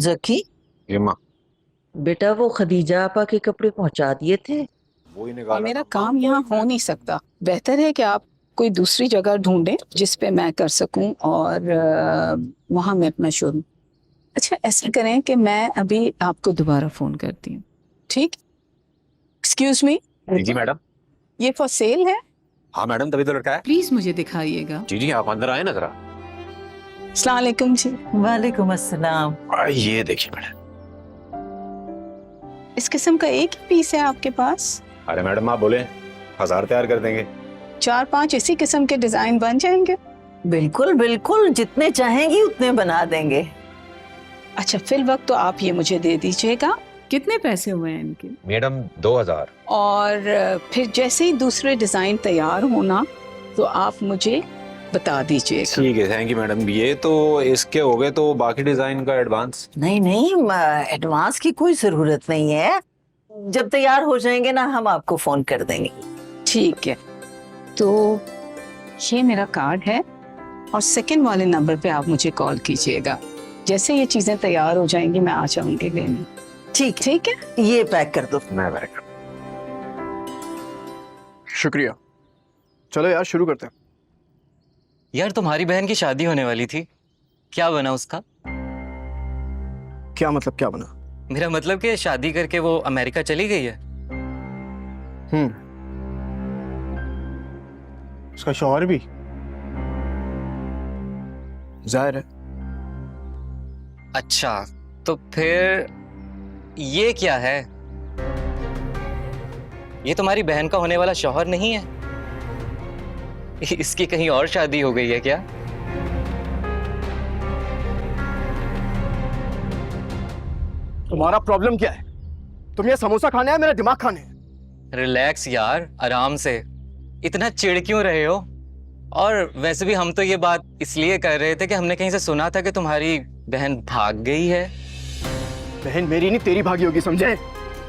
जकी, ये माँ बेटा वो खदीजा आपा के कपड़े पहुंचा दिए थे। वो ही और निकाला मेरा था। काम यहाँ हो नहीं सकता। बेहतर है कि आप कोई दूसरी जगह ढूंढें जिस पे मैं कर सकूं और वहां मैं अपना शोरूम। अच्छा, ऐसा करें कि मैं अभी आपको दोबारा फोन करती हूँ, ठीक? एक्सक्यूज मी, जी मैडम। ये फॉर सेल है? हाँ मैडम, तभी तो लड़का है। प्लीज मुझे दिखाइएगा। जी जी, आप अंदर आए ना जरा। अस्सलाम वालेकुम जी। वालेकुम अस्सलाम। ये देखिए मैडम। इस किस्म का एक ही पीस है आपके पास? अरे मैडम आप बोले 1000 तैयार कर देंगे। 4-5 इसी किस्म के डिजाइन बन जाएंगे? बिल्कुल बिल्कुल, जितने चाहेंगी उतने बना देंगे। अच्छा, फिल वक्त तो आप ये मुझे दे दीजिएगा। कितने पैसे हुए हैं इनके? मैडम 2000। और फिर जैसे ही दूसरे डिजाइन तैयार होना तो आप मुझे बता दीजिएगा। ठीक है, थैंक यू मैडम। ये तो इसके हो गए, तो बाकी डिजाइन का एडवांस? नहीं नहीं, एडवांस की कोई जरूरत नहीं है। जब तैयार हो जाएंगे ना हम आपको फोन कर देंगे। ठीक है, तो ये मेरा कार्ड है और सेकंड वाले नंबर पे आप मुझे कॉल कीजिएगा। जैसे ये चीजें तैयार हो जाएंगी मैं आ जाऊंगी लेने। ठीक ठीक है, ये पैक कर दो। मैं बैक। शुक्रिया। चलो यार शुरू करते हैं। यार तुम्हारी बहन की शादी होने वाली थी, क्या बना उसका? क्या मतलब क्या बना? मेरा मतलब कि शादी करके वो अमेरिका चली गई है। उसका शौहर भी जाहिर है। अच्छा, तो फिर ये क्या है? ये तुम्हारी बहन का होने वाला शौहर नहीं है? इसकी कहीं और शादी हो गई है क्या? तुम्हारा प्रॉब्लम क्या है? तुम ये समोसा खाने है, मेरा दिमाग खाने है? रिलैक्स यार, आराम से। इतना चिढ़ क्यों रहे हो? और वैसे भी हम तो ये बात इसलिए कर रहे थे कि हमने कहीं से सुना था कि तुम्हारी बहन भाग गई है। बहन मेरी नहीं तेरी भागी होगी, समझे?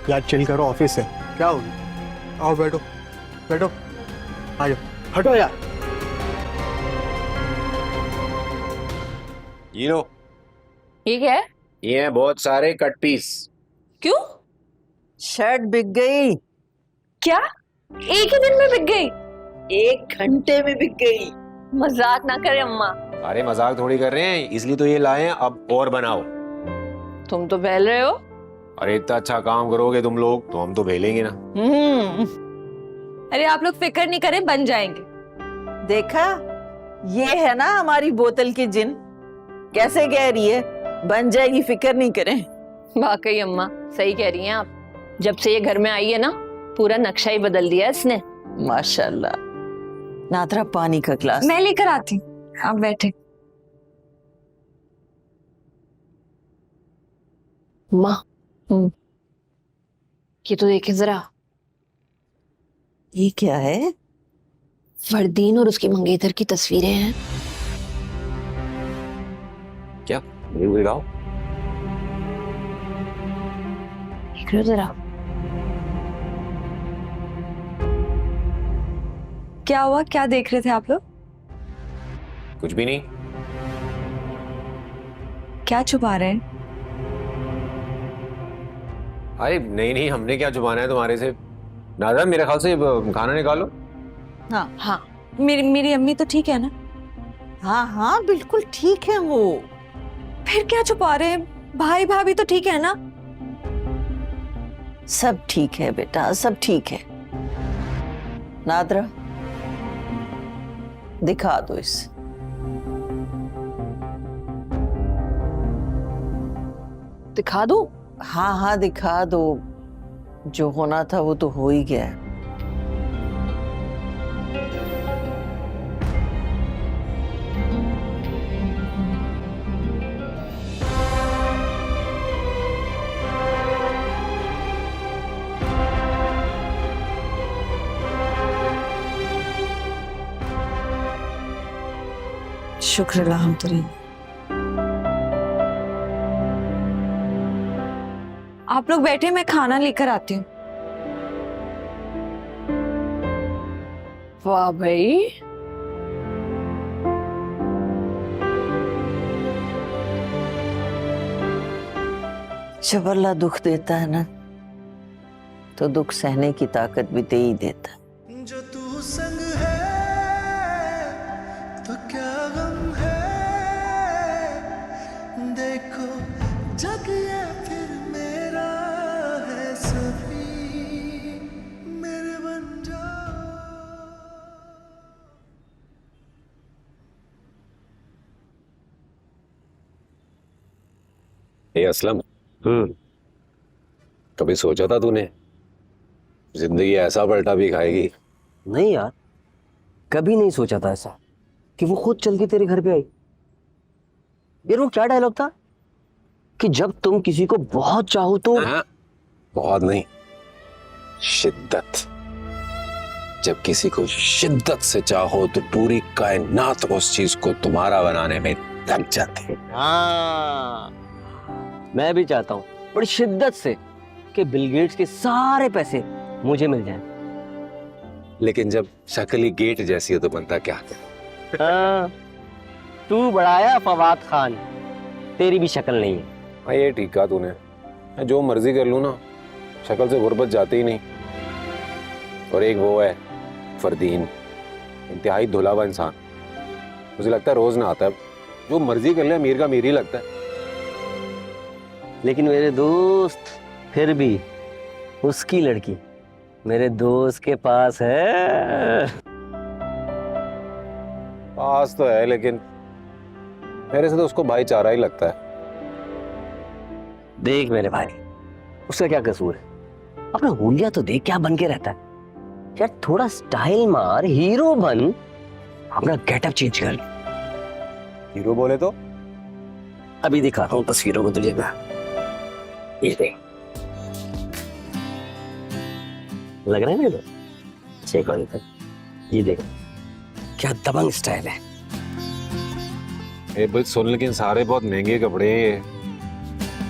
यार चिल करो, ऑफिस है। क्या होगी? आओ बैठो बैठो, आ जाओ, हटो यार। ये लो, ये क्या है? ये हैं बहुत सारे कट पीस। क्यों? शर्ट बिक गई। क्या? एक ही दिन में बिक गई? 1 घंटे में बिक गई। मजाक ना करे अम्मा। अरे मजाक थोड़ी कर रहे हैं, इसलिए तो ये लाए हैं। अब और बनाओ। तुम तो बहल रहे हो। अरे इतना अच्छा काम करोगे तुम लोग तो हम तो भेलेंगे ना। अरे आप लोग फिक्र नहीं करें, बन जाएंगे। देखा, ये है ना हमारी बोतल की जिन, कैसे कह रही है बन जाएगी, फिक्र नहीं करें। वाकई अम्मा सही कह रही हैं आप। जब से ये घर में आई है ना, पूरा नक्शा ही बदल दिया है इसने। माशाल्लाह। नादरा पानी का ग्लास। मैं लेकर आती हूँ, आप बैठे। माँ, ये तो देखें जरा। ये क्या है? फरदीन और उसकी मंगेतर की तस्वीरें हैं। क्या ये लगाओ? देख रहे हो जरा? क्या हुआ, क्या देख रहे थे आप लोग? कुछ भी नहीं। क्या छुपा रहे हैं? अरे नहीं नहीं, हमने क्या छुपाना है तुम्हारे से। नाज़ा मेरे ख्याल से खाना निकालो। हाँ हाँ, मेरी अम्मी तो ठीक है ना? हाँ हाँ बिल्कुल ठीक है वो। फिर क्या छुपा रहे हैं? भाई भाभी तो ठीक है ना? सब ठीक है बेटा, सब ठीक है। नादरा दिखा दो इसे। दिखा दो? हाँ हाँ दिखा दो, जो होना था वो तो हो ही गया है। शुक्र अल्हम्दुलिल्लाह। आप लोग बैठे, मैं खाना लेकर आती हूँ। वाह भाई, जब अल्लाह दुख देता है ना तो दुख सहने की ताकत भी दे ही देता है। जो तू संग है तो क्या गम है, देखो जग ये फिर मेरा है, सभी मेरे बन जाओ। ये असलम, कभी सोचा था तूने जिंदगी ऐसा पलटा भी खाएगी? नहीं यार, कभी नहीं सोचा था ऐसा कि वो खुद चल के तेरे घर पे आई। यार वो क्या डायलॉग था कि जब तुम किसी को बहुत चाहो तो हाँ, बहुत नहीं, शिद्दत। जब किसी को शिद्दत से चाहो तो पूरी कायनात उस चीज को तुम्हारा बनाने में लग जाती है। हाँ, मैं भी चाहता हूँ बड़ी शिद्दत से कि बिल गेट्स के सारे पैसे मुझे मिल जाएं। लेकिन जब शक्ल ही गेट जैसी हो तो बनता क्या? हाँ, तू बढ़ाया फवाद खान, तेरी भी शक्ल नहीं है। हाँ, ये ठीक कहा तूने। मैं जो मर्जी कर लूँ ना, शक्ल से गुर्बत जाती ही नहीं। और एक वो है फरदीन, इंतहाई धुला हुआ इंसान, मुझे लगता है रोज ना आता है। जो मर्जी कर ले अमीर का अमीर ही लगता है। लेकिन मेरे दोस्त, फिर भी उसकी लड़की मेरे दोस्त के पास है। पास तो है, लेकिन मेरे से तो उसको भाईचारा ही लगता है। देख मेरे भाई, उसका क्या कसूर है? अपना हुलिया तो देख क्या बन के रहता है। यार थोड़ा स्टाइल मार, हीरो बन, अपना गेटअप चेंज कर। हीरो बोले तो अभी दिखाता हूँ तस्वीरों को तुझे मैं। ये देख, लग रहा है ना? चेक ऑन कर, ये देख क्या दबंग स्टाइल है। ये बस सुन, लेकिन सारे बहुत महंगे कपड़े हैं ये।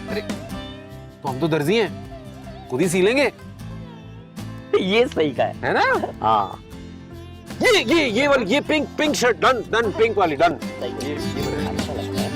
अरे तो हम तो दर्जी हैं, खुद ही सी लेंगे, ये सही का है ना? हाँ, ये वाली, ये pink shirt done done, pink वाली डन। ये मुझे अच्छा लगता है।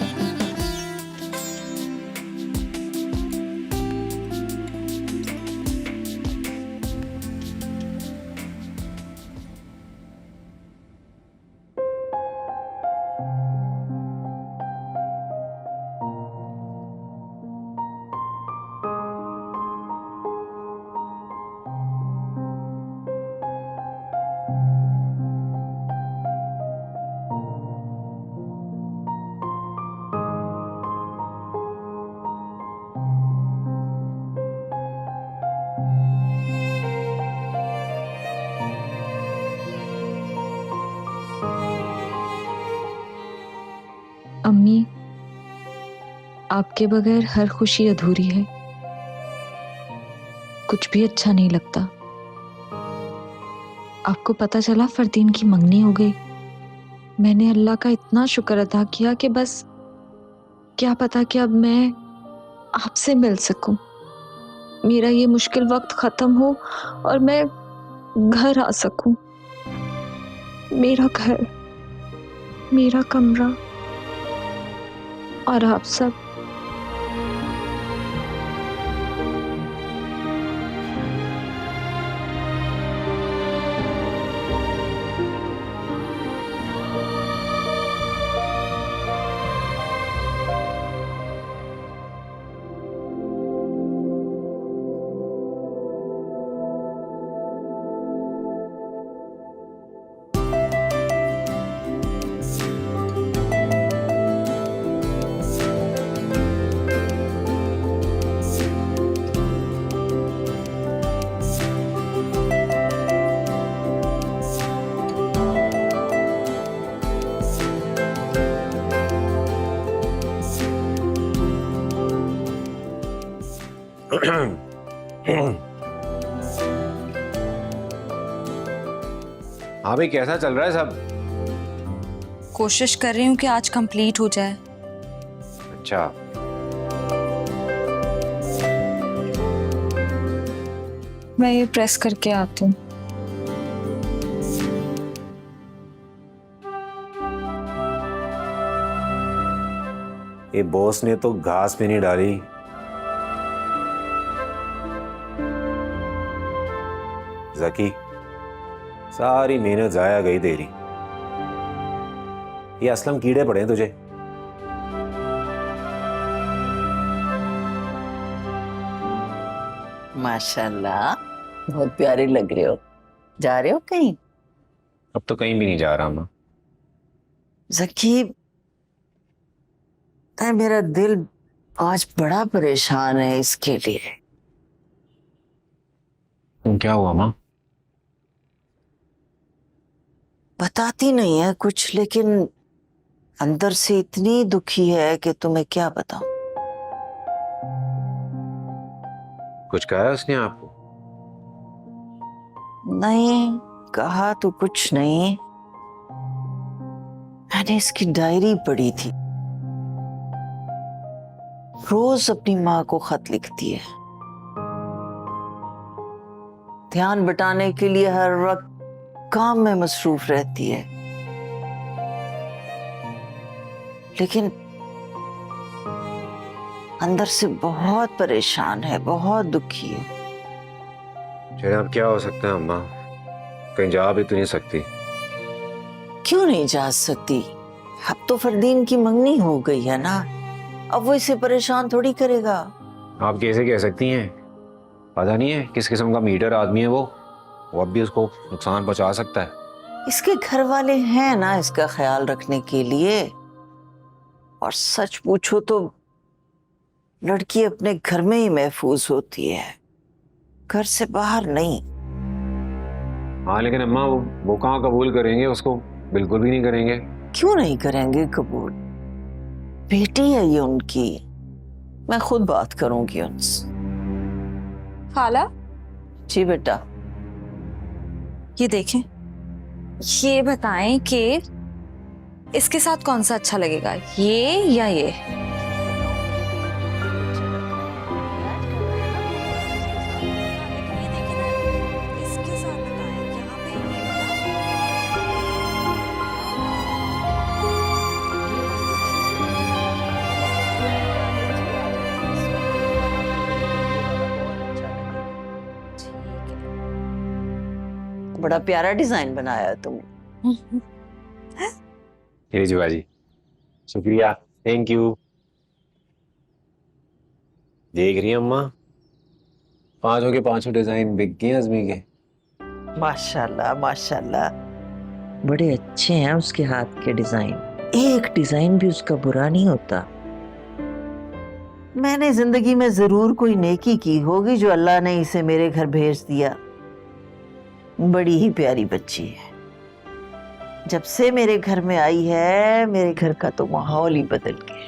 अम्मी, आपके बगैर हर खुशी अधूरी है। कुछ भी अच्छा नहीं लगता। आपको पता चला फरदीन की मंगनी हो गई। मैंने अल्लाह का इतना शुक्र अदा किया कि बस क्या पता कि अब मैं आपसे मिल सकूं, मेरा ये मुश्किल वक्त खत्म हो और मैं घर आ सकूं। मेरा घर, मेरा कमरा और आप सब। हाँ भाई, कैसा चल रहा है सब? कोशिश कर रही हूँ कि आज कंप्लीट हो जाए। अच्छा, मैं ये प्रेस करके आती हूँ। ये बॉस ने तो घास भी नहीं डाली, जकी, सारी मेहनत जाया गई तेरी। ये असलम कीड़े पड़े हैं तुझे। माशाल्लाह, बहुत प्यारे लग रहे हो। जा रहे हो कहीं? अब तो कहीं भी नहीं जा रहा मैं। जकी, मेरा दिल आज बड़ा परेशान है इसके लिए। क्या हुआ माँ? बताती नहीं है कुछ, लेकिन अंदर से इतनी दुखी है कि तुम्हें क्या बताऊं। कुछ कहा है उसने आपको? नहीं कहा तो कुछ नहीं। मैंने इसकी डायरी पढ़ी थी। रोज अपनी माँ को खत लिखती है। ध्यान बटाने के लिए हर वक्त काम में मसरूफ रहती है, लेकिन अंदर से बहुत परेशान है, बहुत दुखी है। चले अब क्या हो सकता है अम्मा, कहीं जा भी तो नहीं सकती। क्यों नहीं जा सकती? अब तो फरदीन की मंगनी हो गई है ना, अब वो इसे परेशान थोड़ी करेगा। आप कैसे कह सकती हैं? पता नहीं है किस किस्म का मीटर आदमी है वो अब भी उसको नुकसान पहुंचा सकता है। इसके घर वाले हैं ना इसका ख्याल रखने के लिए। और सच पूछो तो लड़की अपने घर में ही महफूज होती है, घर से बाहर नहीं। हाँ लेकिन अम्मा वो कहाँ कबूल करेंगे उसको? बिल्कुल भी नहीं करेंगे। क्यों नहीं करेंगे कबूल? बेटी है ये उनकी, मैं खुद बात करूंगी उनसे। खाला, जी बेटा। ये देखें, ये बताएं कि इसके साथ कौन सा अच्छा लगेगा, ये या ये? बड़ा प्यारा डिजाइन बनाया तुमने। ये जुआ जी, शुक्रिया, थैंक यू। देख रही हैं अम्मा, पांचों के पांचों डिजाइन बिक गए अज़मी के। माशाल्लाह माशाल्लाह, बड़े अच्छे हैं उसके हाथ के डिजाइन। एक डिजाइन भी उसका बुरा नहीं होता। मैंने जिंदगी में जरूर कोई नेकी की होगी जो अल्लाह ने इसे मेरे घर भेज दिया। बड़ी ही प्यारी बच्ची है। जब से मेरे घर में आई है, मेरे घर का तो माहौल ही बदल गया।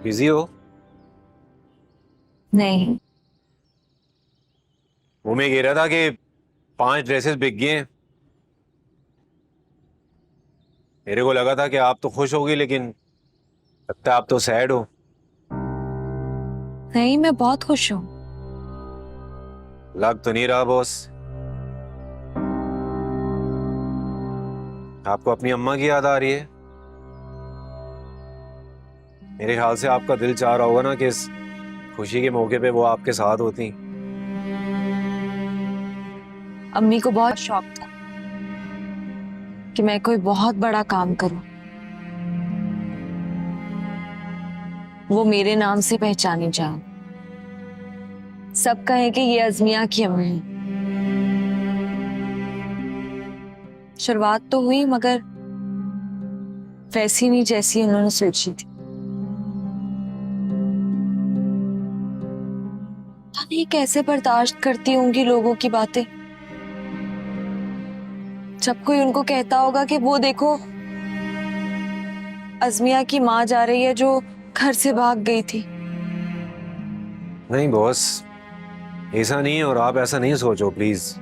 बिजी हो? नहीं, वो मैं कह रहा था कि 5 ड्रेसेस बिक गए हैं। मेरे को लगा था कि आप तो खुश होगी, लेकिन लगता है आप तो सैड हो। नहीं, मैं बहुत खुश हूँ। लग तो नहीं रहा बॉस। आपको अपनी अम्मा की याद आ रही है? मेरे ख्याल से आपका दिल चाह रहा होगा ना कि इस खुशी के मौके पे वो आपके साथ होती। अम्मी को बहुत शौक था कि मैं कोई बहुत बड़ा काम करूं, वो मेरे नाम से पहचानी जाए, सब कहें कि ये अज़मिया की अम्मी है। शुरुआत तो हुई, मगर वैसी नहीं जैसी उन्होंने सोची थी। पता नहीं कैसे बर्दाश्त करती होंगी लोगों की बातें। जब कोई उनको कहता होगा कि वो देखो अज़मिया की माँ जा रही है जो घर से भाग गई थी। नहीं बॉस, ऐसा नहीं है, और आप ऐसा नहीं सोचो प्लीज।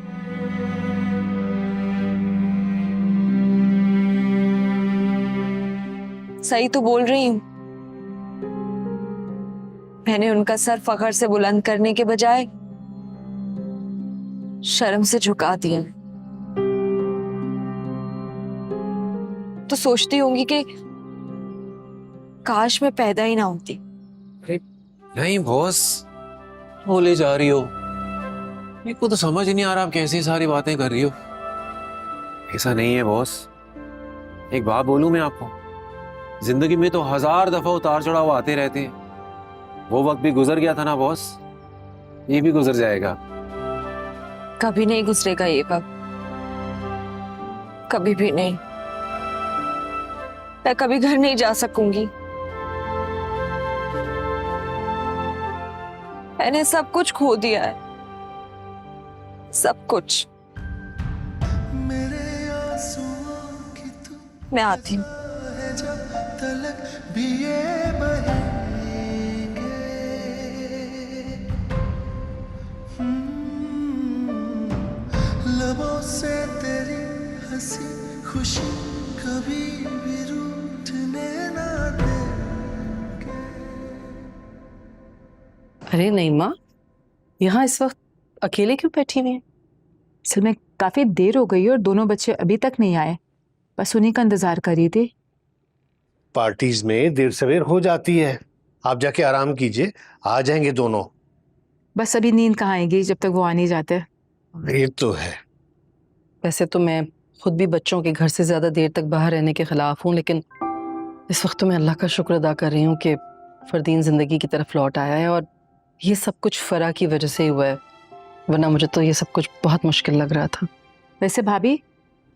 सही तो बोल रही हूँ। मैंने उनका सर फखर से बुलंद करने के बजाय शर्म से झुका दिया। तो सोचती होंगी कि काश मैं पैदा ही ना होती। नहीं बॉस, बोले जा रही हो, मेरे को तो समझ ही नहीं आ रहा आप कैसी सारी बातें कर रही हो। ऐसा नहीं है बॉस, एक बात बोलूं मैं आपको, जिंदगी में तो 1000 दफा उतार चढ़ाव आते रहते हैं। वो वक्त भी गुजर गया था ना बॉस, ये भी गुजर जाएगा। कभी नहीं गुजरेगा ये वक्त, कभी भी नहीं। मैं कभी घर नहीं जा सकूंगी। मैंने सब कुछ खो दिया है, सब कुछ। मेरे आंसुओं की तू मैं आती हूँ। है जब तलक भी ये बहेंगे। लबों से तेरी हंसी खुशी कभी भी रूठने ना देंगे। अरे नहीं माँ, यहाँ इस वक्त अकेले क्यों बैठी हुई हैं? असल में काफी देर हो गई और दोनों बच्चे अभी तक नहीं आए, बस उन्हीं का इंतजार कर रही थी। पार्टीज में देर सवेर हो जाती है, आप जाके आराम कीजिए, आ जाएंगे दोनों। बस अभी नींद कहाँ आएगी जब तक वो आ नहीं जाते। ये तो है। वैसे तो मैं खुद भी बच्चों के घर से ज्यादा देर तक बाहर रहने के खिलाफ हूँ, लेकिन इस वक्त तो मैं अल्लाह का शुक्र अदा कर रही हूँ कि फरदीन जिंदगी की तरफ लौट आया है, और ये सब कुछ फरा की वजह से ही हुआ है, वरना मुझे तो ये सब कुछ बहुत मुश्किल लग रहा था। वैसे भाभी,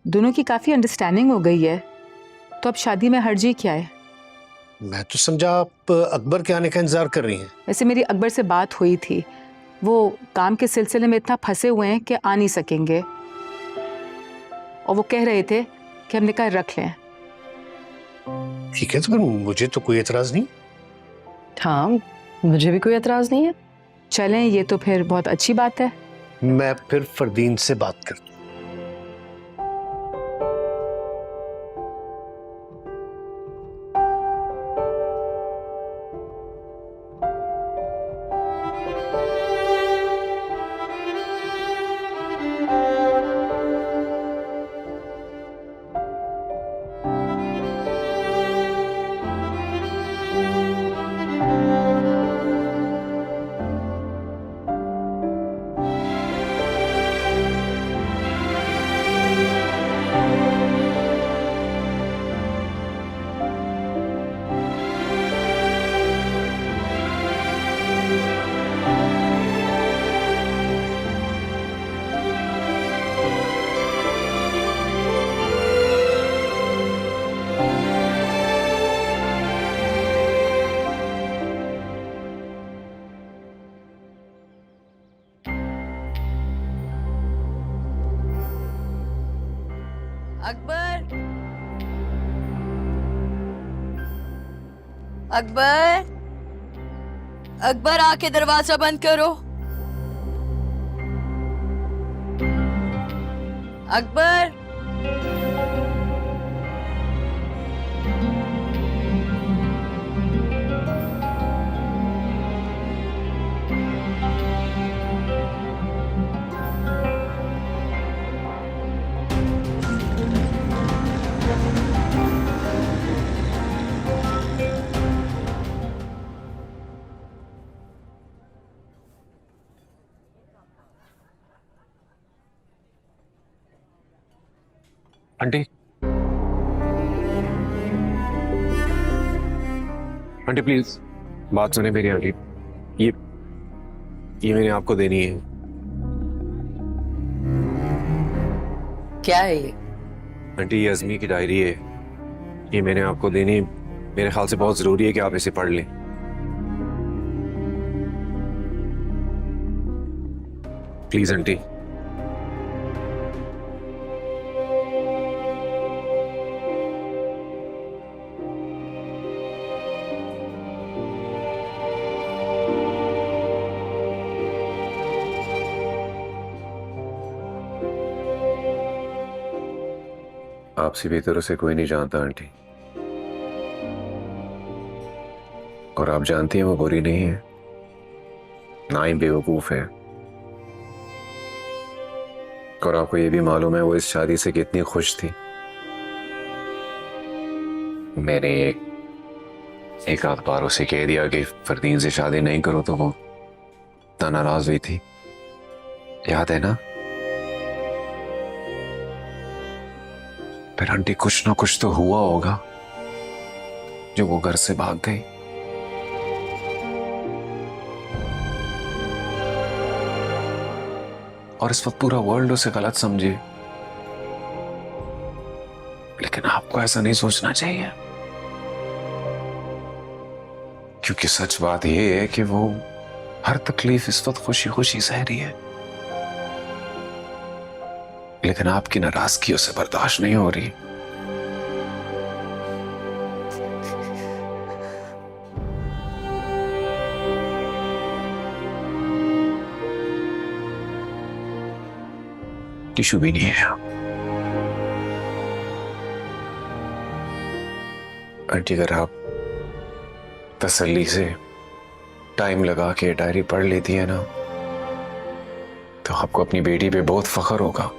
दोनों की काफी अंडरस्टैंडिंग हो गई है, तो अब शादी में हर्जी क्या है? मैं तो समझा आप अकबर के आने का इंतजार कर रही हैं। वैसे मेरी अकबर से बात हुई थी, वो काम के सिलसिले में इतना फंसे हुए हैं कि आ नहीं सकेंगे, और वो कह रहे थे कि हम निकाह रख लें। ठीक है, तो फिर मुझे तो कोई एतराज नहीं। हाँ, मुझे भी कोई एतराज नहीं है। चलें, ये तो फिर बहुत अच्छी बात है। मैं फिर फरदीन से बात करता हूँ। अकबर, अकबर, अकबर, आके दरवाजा बंद करो। अकबर, आंटी, आंटी प्लीज बात सुने मेरी आंटी। ये मैंने आपको देनी है। क्या है ये? आंटी, ये अज़मी की डायरी है, ये मैंने आपको देनी, मेरे ख्याल से बहुत जरूरी है कि आप इसे पढ़ लें। Please aunty. आपसे बेहतर उसे कोई नहीं जानता आंटी। और आप जानती हैं वो बुरी नहीं है, ना ही बेवकूफ है। और आपको ये भी मालूम है वो इस शादी से कितनी खुश थी। मैंने एक आध बार उसे कह दिया कि फरदीन से शादी नहीं करो तो वो इतना नाराज हुई थी, याद है ना? फिर आंटी कुछ ना कुछ तो हुआ होगा जो वो घर से भाग गई। और इस वक्त पूरा वर्ल्ड उसे गलत समझे, लेकिन आपको ऐसा नहीं सोचना चाहिए, क्योंकि सच बात यह है कि वो हर तकलीफ इस वक्त खुशी खुशी सह रही है, लेकिन आपकी नाराजगी उसे बर्दाश्त नहीं हो रही। टिश्यू भी नहीं है। आंटी अगर आप तसल्ली से टाइम लगा के डायरी पढ़ लेती है ना, तो आपको अपनी बेटी पे बहुत फख्र होगा।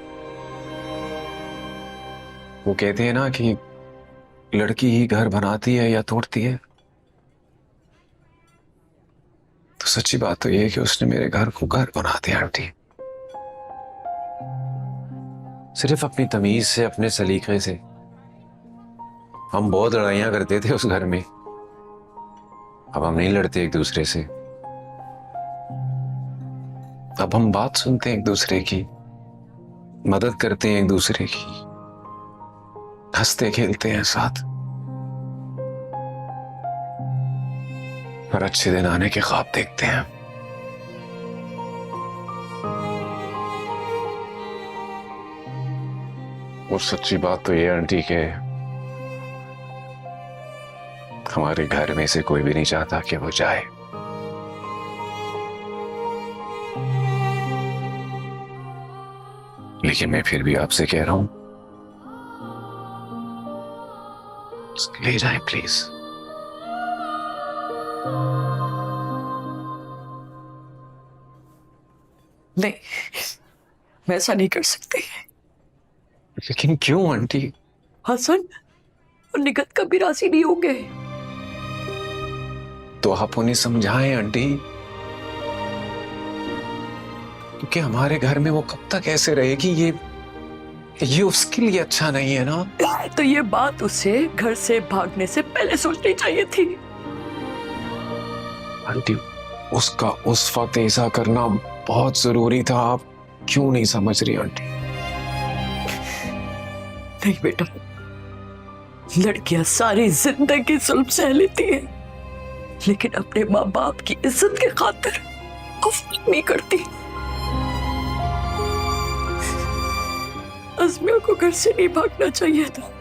वो कहते हैं ना कि लड़की ही घर बनाती है या तोड़ती है, तो सच्ची बात तो ये है कि उसने मेरे घर को घर बना दिया आंटी। सिर्फ अपनी तमीज से, अपने सलीके से। हम बहुत लड़ाइयां करते थे उस घर में, अब हम नहीं लड़ते एक दूसरे से। अब हम बात सुनते हैं एक दूसरे की, मदद करते हैं एक दूसरे की, हंसते खेलते हैं साथ, और अच्छे दिन आने के ख्वाब देखते हैं। और सच्ची बात तो ये आंटी के हमारे घर में से कोई भी नहीं चाहता कि वो जाए। लेकिन मैं फिर भी आपसे कह रहा हूं, ले जाएं प्लीज। नहीं, मैं ऐसा नहीं कर सकती। लेकिन क्यों आंटी? हसन और निगत कभी राजी नहीं होंगे। तो आप उन्हें समझाएं आंटी, क्योंकि हमारे घर में वो कब तक ऐसे रहेगी, ये उसके लिए अच्छा नहीं है ना। तो ये बात उसे घर से भागने से पहले सोचनी चाहिए थी। आंटी उसका उस वक्त ऐसा करना बहुत जरूरी था, आप क्यों नहीं समझ रही आंटी? नहीं बेटा, लड़कियां सारी जिंदगी जुल्म सह लेती हैं, लेकिन अपने माँ बाप की इज्जत के खातिर कुछ नहीं करती। अज़मिया को घर से नहीं भागना चाहिए था।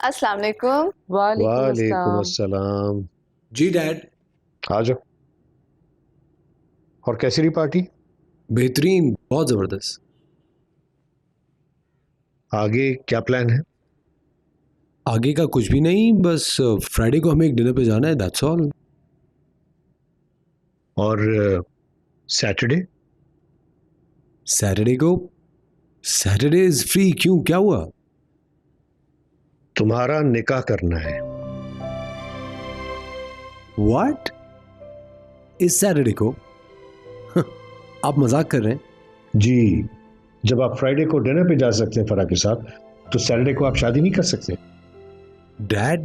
अस्सलाम वालेकुम। वालेकुम अस्सलाम। जी डैड। आ जाओ। और कैसी रही पार्टी? बेहतरीन, बहुत जबरदस्त। आगे क्या प्लान है? आगे का कुछ भी नहीं, बस फ्राइडे को हमें एक डिनर पे जाना है, दैट्स ऑल। और सैटरडे? Saturday is free. क्यों, क्या हुआ? तुम्हारा निकाह करना है। व्हाट? इस सैटरडे को? आप मजाक कर रहे हैं? जी, जब आप फ्राइडे को डिनर पे जा सकते हैं फराह के साथ, तो सैटरडे को आप शादी नहीं कर सकते? डैड,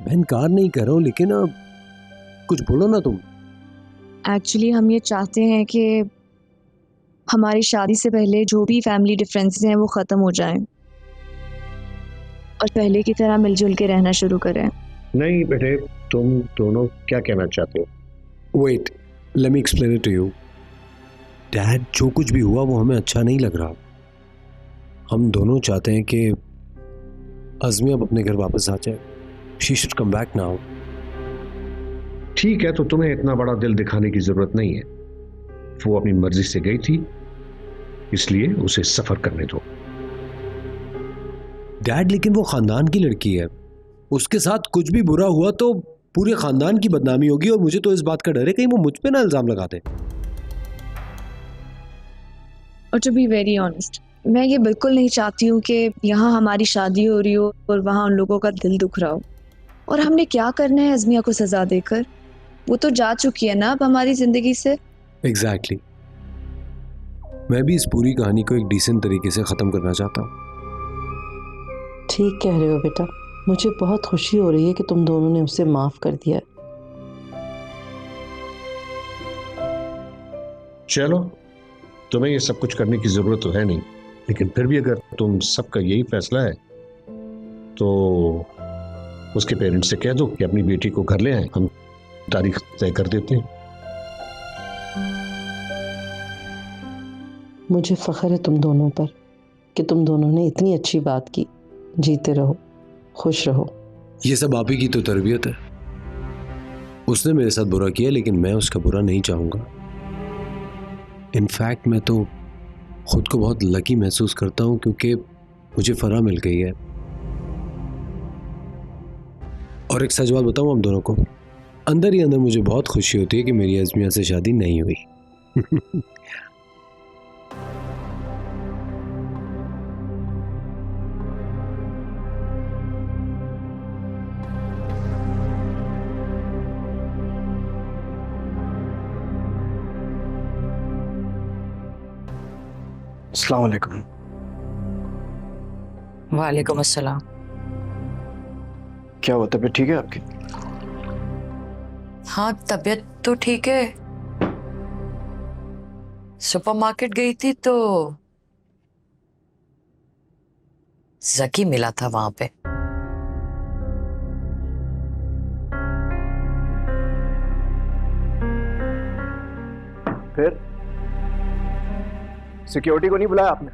मैं इनकार नहीं कर रहा हूँ, लेकिन कुछ बोलो ना तुम। एक्चुअली हम ये चाहते हैं कि हमारी शादी से पहले जो भी फैमिली डिफरेंसेस हैं वो ख़त्म हो जाएं और पहले की तरह मिलजुल के रहना शुरू करें। नहीं बेटे, तुम दोनों क्या कहना चाहते हो? Wait, let me explain it to you. Dad, जो कुछ भी हुआ वो हमें अच्छा नहीं लग रहा। हम दोनों चाहते हैं कि अज़मी अब अपने घर वापस आ जाए। She should come back now. ठीक है, तो तुम्हें इतना बड़ा दिल दिखाने की जरूरत नहीं है। वो अपनी मर्जी से गई थी, इसलिए उसे सफर करने दो। डैड, लेकिन वो खानदान की लड़की है, उसके साथ कुछ भी बुरा हुआ तो पूरे खानदान की बदनामी होगी, और मुझे तो इस बात का डर है कहीं वो मुझ पे ना इल्जाम लगा दे। और टू बी वेरी ऑनेस्ट, मैं ये बिल्कुल नहीं चाहती हूँ कि यहाँ हमारी शादी हो रही हो और वहाँ उन लोगों का दिल दुख रहा हो। और हमने क्या करना है अज़मिया को सजा देकर? वो तो जा चुकी है ना अब हमारी जिंदगी से। एग्जैक्टली। मैं भी इस पूरी कहानी को एक डिसेंट तरीके से ख़त्म करना चाहता हूँ। ठीक कह रहे हो बेटा, मुझे बहुत खुशी हो रही है कि तुम दोनों ने उसे माफ कर दिया। चलो, तुम्हें ये सब कुछ करने की जरूरत तो है नहीं, लेकिन फिर भी अगर तुम सबका यही फैसला है तो उसके पेरेंट्स से कह दो कि अपनी बेटी को घर ले आए। हम तारीख तय कर देते हैं। मुझे फख्र है तुम दोनों पर कि तुम दोनों ने इतनी अच्छी बात की। जीते रहो, खुश रहो। ये सब आप ही की तो तरबियत है। उसने मेरे साथ बुरा किया, लेकिन मैं उसका बुरा नहीं चाहूंगा। इनफैक्ट मैं तो खुद को बहुत लकी महसूस करता हूं क्योंकि मुझे फराह मिल गई है। और एक सच बात बताऊं आप दोनों को, अंदर ही अंदर मुझे बहुत खुशी होती है कि मेरी अज़मिया से शादी नहीं हुई। अस्सलाम वालेकुम। वालेकुम अस्सलाम। क्या हुआ, तबीयत ठीक है आपकी? हाँ, तबीयत तो ठीक है। सुपरमार्केट गई थी तो जकी मिला था वहां पे। फिर सिक्योरिटी को नहीं बुलाया आपने?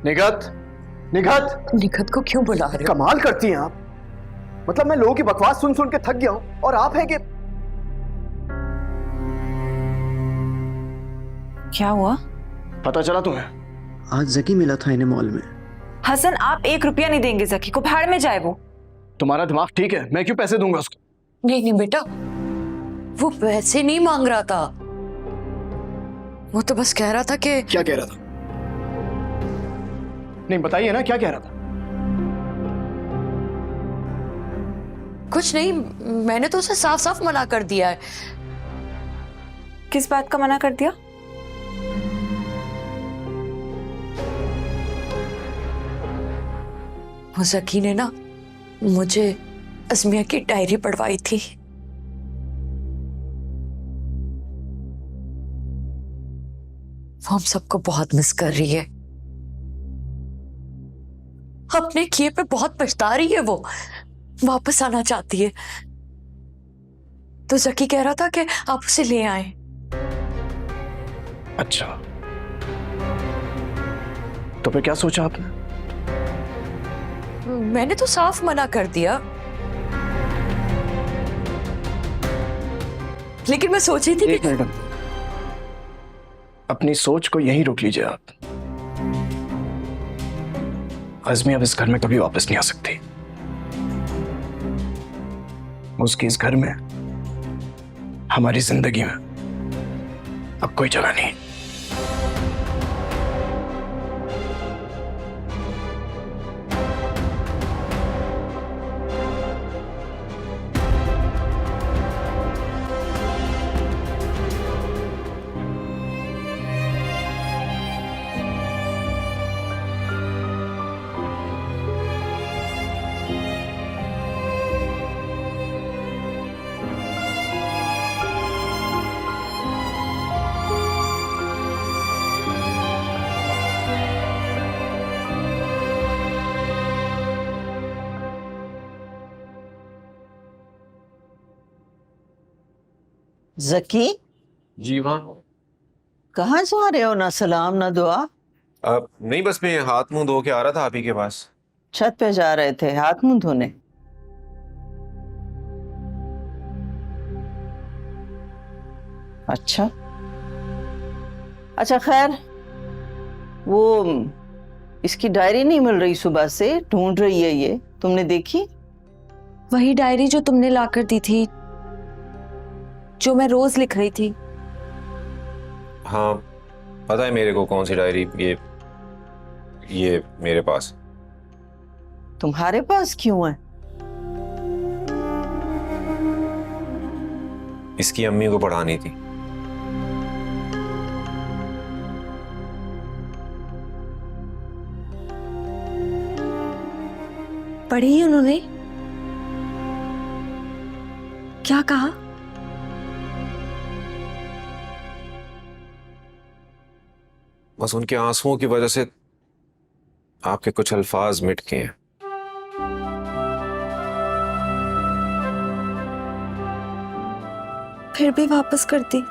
निगत, निगत, निगत को क्यों बुला रहे हो? कमाल करती हैं आप। मतलब मैं लोगों की बकवास सुन सुन के थक गया हूं और आप है कि क्या हुआ? पता चला तुम्हें? आज जकी मिला था इन्हें मॉल में। हसन, आप 1 रुपया नहीं देंगे जकी को, भाड़ में जाए वो। तुम्हारा दिमाग ठीक है? मैं क्यों पैसे दूंगा उसको? नहीं नहीं बेटा, वो पैसे नहीं मांग रहा था। वो तो बस कह रहा था कि... क्या कह रहा था? नहीं बताइए ना, क्या कह रहा था? कुछ नहीं, मैंने तो उसे साफ साफ मना कर दिया है। किस बात का मना कर दिया? वो जकी ने ना मुझे अज़मिया की डायरी पढ़वाई थी। वो हम सबको बहुत मिस कर रही है। अपने किए पे बहुत पछता रही है। वो वापस आना चाहती है। तो जकी कह रहा था कि आप उसे ले आए। अच्छा, तो फिर क्या सोचा आपने? मैंने तो साफ मना कर दिया, लेकिन मैं सोची थी एक मिनट, अपनी सोच को यहीं रोक लीजिए आप। अज़मी अब इस घर में कभी वापस नहीं आ सकती। उसकी इस घर में, हमारी जिंदगी में अब कोई जगह नहीं। जकी, जी माँ। कहाँ जा रहे हो? ना सलाम ना दुआ। नहीं, बस मैं हाथ मुंह धो के आ रहा था आप ही के पास। छत पे जा रहे थे हाथ मुंह धोने? अच्छा अच्छा, खैर वो इसकी डायरी नहीं मिल रही, सुबह से ढूंढ रही है ये, तुमने देखी? वही डायरी जो तुमने लाकर दी थी, जो मैं रोज लिख रही थी। हाँ पता है मेरे को कौन सी डायरी, ये मेरे पास। तुम्हारे पास क्यों है? इसकी अम्मी को पढ़ानी थी। पढ़ी उन्होंने? क्या कहा? बस उनके आंसुओं की वजह से आपके कुछ अल्फाज मिट गए हैं। फिर भी वापस कर दी।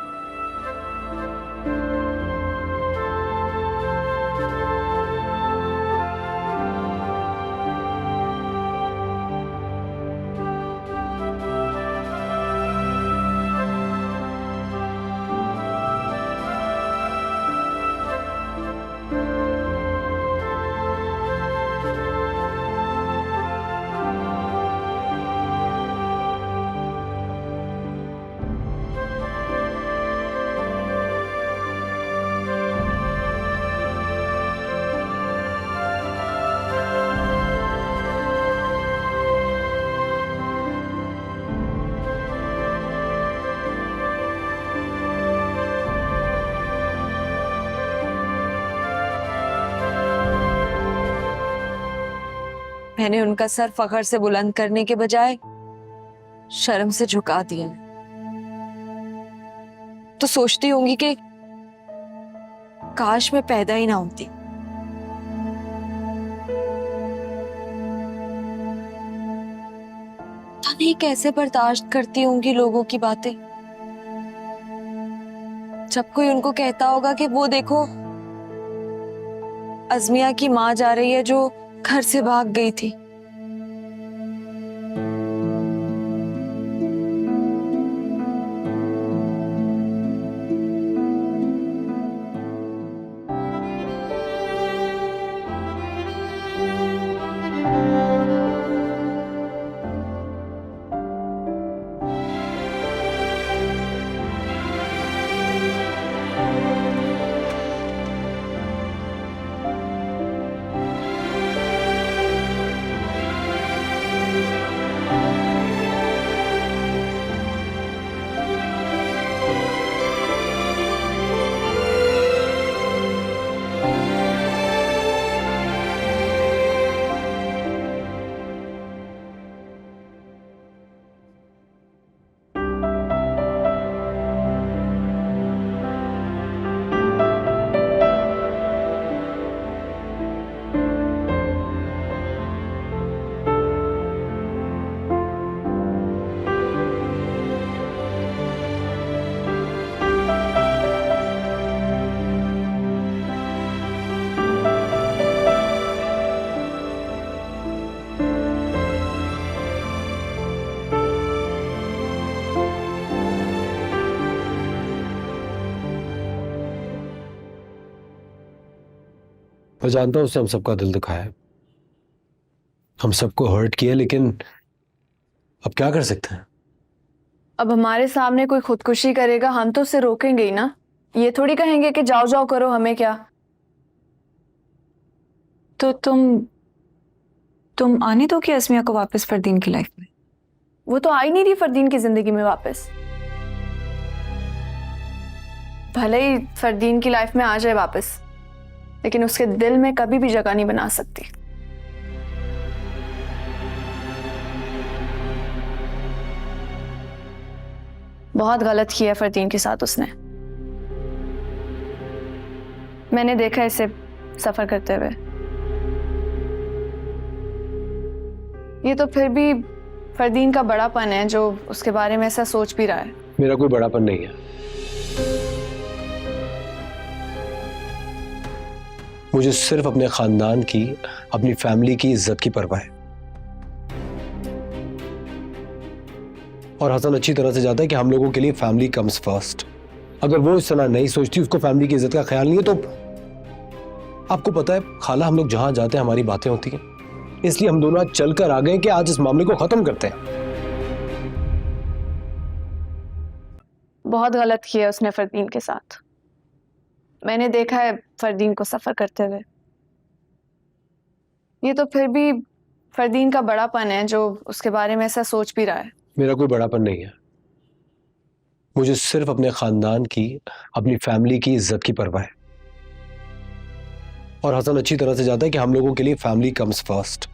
मैंने उनका सर फखर से बुलंद करने के बजाय शर्म से झुका दिया। तो सोचती होंगी कि काश मैं पैदा ही ना होती। पता नहीं कैसे बर्दाश्त करती होंगी लोगों की बातें। जब कोई उनको कहता होगा कि वो देखो अज़मिया की माँ जा रही है जो घर से भाग गई थी। मैं जानता हूं उसने हम सबका दिल दुखाया है, हम सबको हर्ट किया, लेकिन अब क्या कर सकते हैं? अब हमारे सामने कोई खुदकुशी करेगा हम तो उसे रोकेंगे ही ना। ये थोड़ी कहेंगे कि जाओ जाओ करो, हमें क्या। तो तुम आने दो कि अज़मिया को वापस फरदीन की लाइफ में? वो तो आ ही नहीं रही फरदीन की जिंदगी में वापस। भले ही फरदीन की लाइफ में आ जाए वापस, लेकिन उसके दिल में कभी भी जगह नहीं बना सकती। बहुत गलत किया फरदीन के साथ उसने। मैंने देखा इसे सफर करते हुए। ये तो फिर भी फरदीन का बड़ापन है जो उसके बारे में ऐसा सोच भी रहा है। मेरा कोई बड़ापन नहीं है। मुझे सिर्फ अपने खानदान की, अपनी फैमिली की इज्जत की परवाह है। और हसन अच्छी तरह से जानता है कि हम लोगों के लिए फैमिली कम्स फर्स्ट। अगर वो इस तरह नहीं सोचती, उसको फैमिली की इज्जत का ख्याल नहीं है, तो आपको पता है खाला, हम लोग जहां जाते हैं हमारी बातें होती हैं, इसलिए हम दोनों आज चलकर आ गए कि आज इस मामले को खत्म करते हैं। बहुत गलत किया उसने फरदीन के साथ। मैंने देखा है फरदीन को सफर करते हुए। ये तो फिर भी फरदीन का बड़ापन है जो उसके बारे में ऐसा सोच भी रहा है। मेरा कोई बड़ापन नहीं है। मुझे सिर्फ अपने खानदान की, अपनी फैमिली की इज्जत की परवाह है। और हसन अच्छी तरह से जानता है कि हम लोगों के लिए फैमिली कम्स फर्स्ट।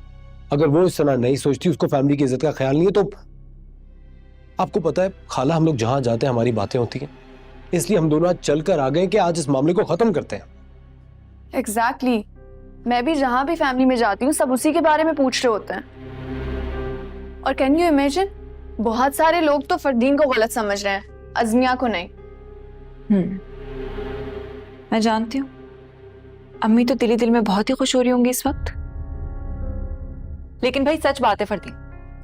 अगर वो इस तरह नहीं सोचती, उसको फैमिली की इज्जत का ख्याल नहीं है, तो आपको पता है खाला, हम लोग जहां जाते हैं हमारी बातें होती हैं, इसलिए हम दोनों आज चलकर आ गए कि आज इस मामले को खत्म करते हैं। एग्जैक्टली। मैं भी जहां भी फैमिली में जाती हूँ सब उसी के बारे में पूछ रहे होते हैं। और कैन यू इमेजिन, बहुत सारे लोग तो फरदीन को गलत समझ रहे हैं, अज़मिया को नहीं। मैं जानती हूँ अम्मी तो दिली दिल में बहुत ही खुश हो रही होंगी इस वक्त। लेकिन भाई सच बात है फरदीन,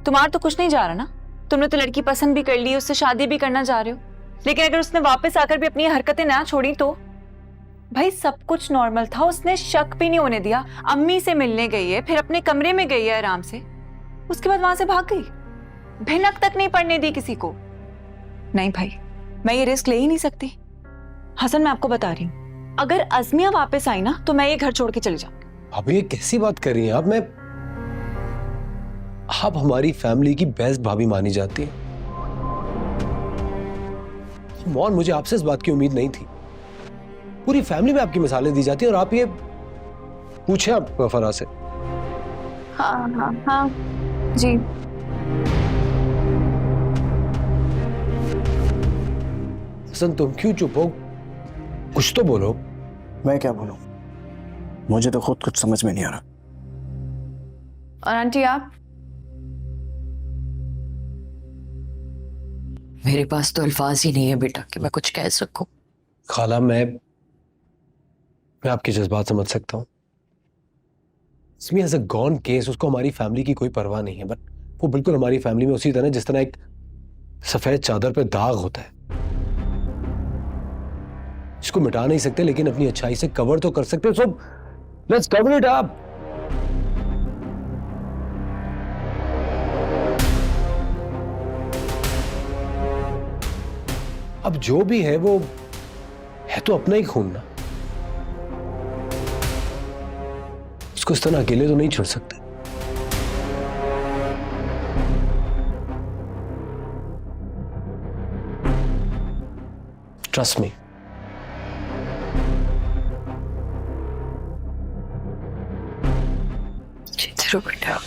तुम्हारा तो कुछ नहीं जा रहा ना। तुमने तो लड़की पसंद भी कर ली, उससे शादी भी करना चाह रहे हो। लेकिन अगर उसने वापस आकर भी अपनी हरकतें ना छोड़ी तो भाई सब कुछ नॉर्मल था, उसने शक भी नहीं होने दिया। अम्मी से मिलने गई है, फिर अपने कमरे में गई है आराम से, उसके बाद वहां से भाग गई, भिनक तक नहीं पड़ने दी किसी को। नहीं भाई, मैं ये रिस्क ले ही नहीं सकती। हसन, मैं आपको बता रही हूँ, अगर अज़मिया वापस आई ना तो मैं ये घर छोड़ के चली जाऊंगी। अब ये कैसी बात कर रही हैं आप? आप हमारी फैमिली की बेस्ट भाभी मानी जाती है। मौन, मुझे आपसे इस बात की उम्मीद नहीं थी। पूरी फैमिली में आपकी मिसालें दी जाती है और आप ये पूछे आप फराज से। हाँ हाँ हाँ जी। हसन, तुम क्यों चुप हो? कुछ तो बोलो। मैं क्या बोलूं? मुझे तो खुद कुछ समझ में नहीं आ रहा। और आंटी आप? मेरे पास तो अल्फाज ही नहीं है बेटा कि मैं कुछ कह सकूं। खाला, मैं आपके जज्बात समझ सकता हूँ। इसमें एज अ गॉन केस उसको हमारी फैमिली की कोई परवाह नहीं है, बट वो बिल्कुल हमारी फैमिली में उसी तरह जिस तरह एक सफेद चादर पे दाग होता है, इसको मिटा नहीं सकते लेकिन अपनी अच्छाई से कवर तो कर सकते हो। So let's cover it up. अब जो भी है वो है तो अपना ही खून ना, उसको इस तरह अकेले तो नहीं छोड़ सकते। Trust me. जरूर बेटा।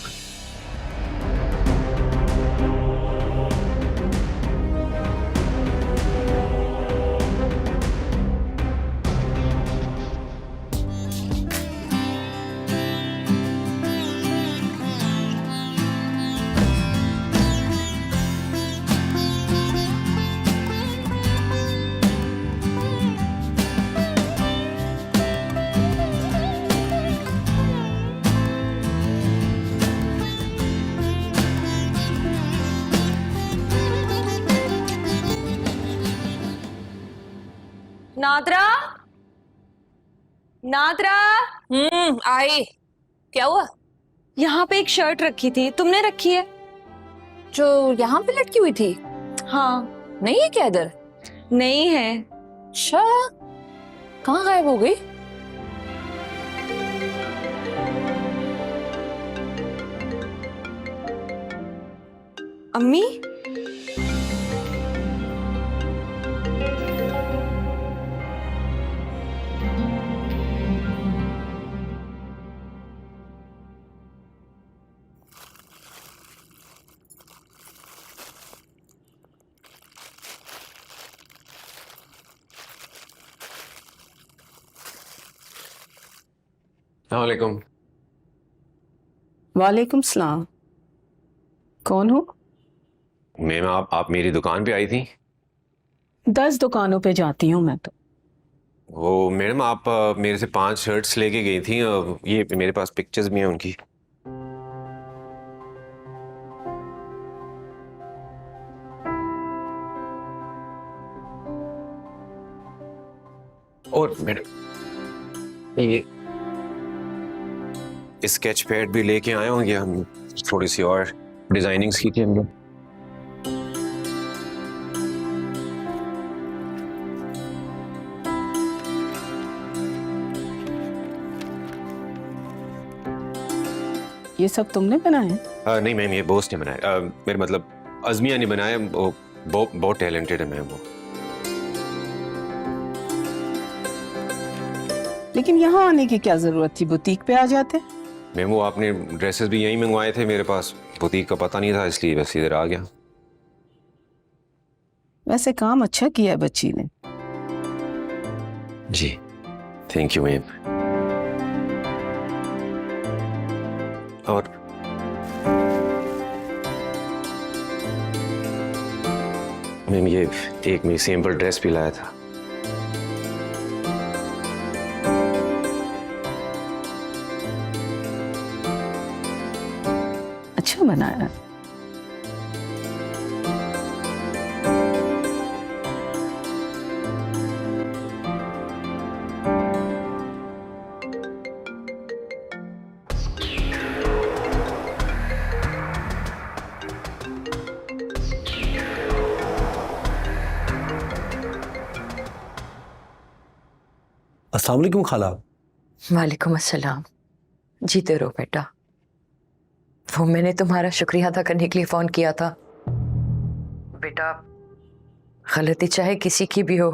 नादरा, नादरा। आई। क्या हुआ? यहाँ पे एक शर्ट रखी थी, तुमने रखी है? जो यहाँ पे लटकी हुई थी? हाँ। नहीं है क्या इधर? नहीं है। अच्छा, कहाँ गायब हो गई? अम्मी? अस्सलामुअलैकुम। वालेकुम सलाम। कौन हो? मैम, आप मेरी दुकान पे आई थी? 10 दुकानों पे जाती हूँ मैं तो। वो मैडम आप मेरे से 5 शर्ट्स लेके गई थी, ये मेरे पास पिक्चर्स भी हैं उनकी। और मैडम ये स्केच पैड भी लेके आए होंगे, हम थोड़ी सी और डिजाइनिंग्स की थी हमने। ये सब तुमने बनाया? नहीं मैम, ये बॉस ने बनाया, मेरे मतलब अज़मिया ने बनाया। वो बहुत टैलेंटेड है मैम वो। लेकिन यहाँ आने की क्या जरूरत थी, बुटीक पे आ जाते। मैम वो आपने ड्रेसेस भी यहीं मंगवाए थे, मेरे पास बुटीक का पता नहीं था, इसलिए बस इधर आ गया। वैसे काम अच्छा किया है बच्ची ने। जी थैंक यू मैम। और मैम ये एक मैं सैंपल ड्रेस भी लाया था। अच्छा बनाया। अस्सलाम वालेकुम खाला। वालेकुम अस्सलाम। जीते रहो बेटा। वो मैंने तुम्हारा शुक्रिया अदा करने के लिए फोन किया था। बेटा गलती चाहे किसी की भी हो,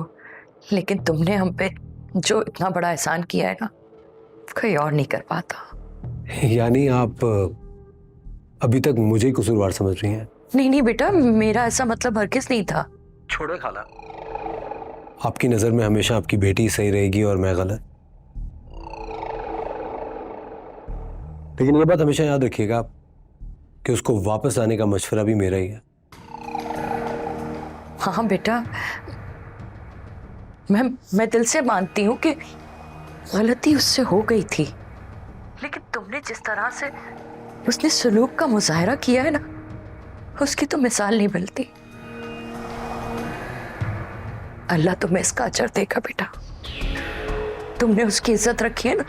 लेकिन तुमने हम पे जो इतना बड़ा एहसान किया है ना, कोई और नहीं कर पाता। यानी आप अभी तक मुझे ही कसूरवार समझ रही हैं? नहीं नहीं बेटा, मेरा ऐसा मतलब हरगिज़ नहीं था। छोड़ो खाला, आपकी नज़र में हमेशा आपकी बेटी सही रहेगी और मैं गलत। लेकिन ये बात हमेशा याद रखिएगा कि उसको वापस आने का मशवरा भी मेरा ही है। हाँ बेटा, मैं दिल से मानती हूँ कि गलती उससे हो गई थी, लेकिन तुमने जिस तरह से उसने सलूक का मुजाहरा किया है ना, उसकी तो मिसाल नहीं मिलती। अल्लाह तुम्हें इसका अजर देगा बेटा। तुमने उसकी इज्जत रखी है ना,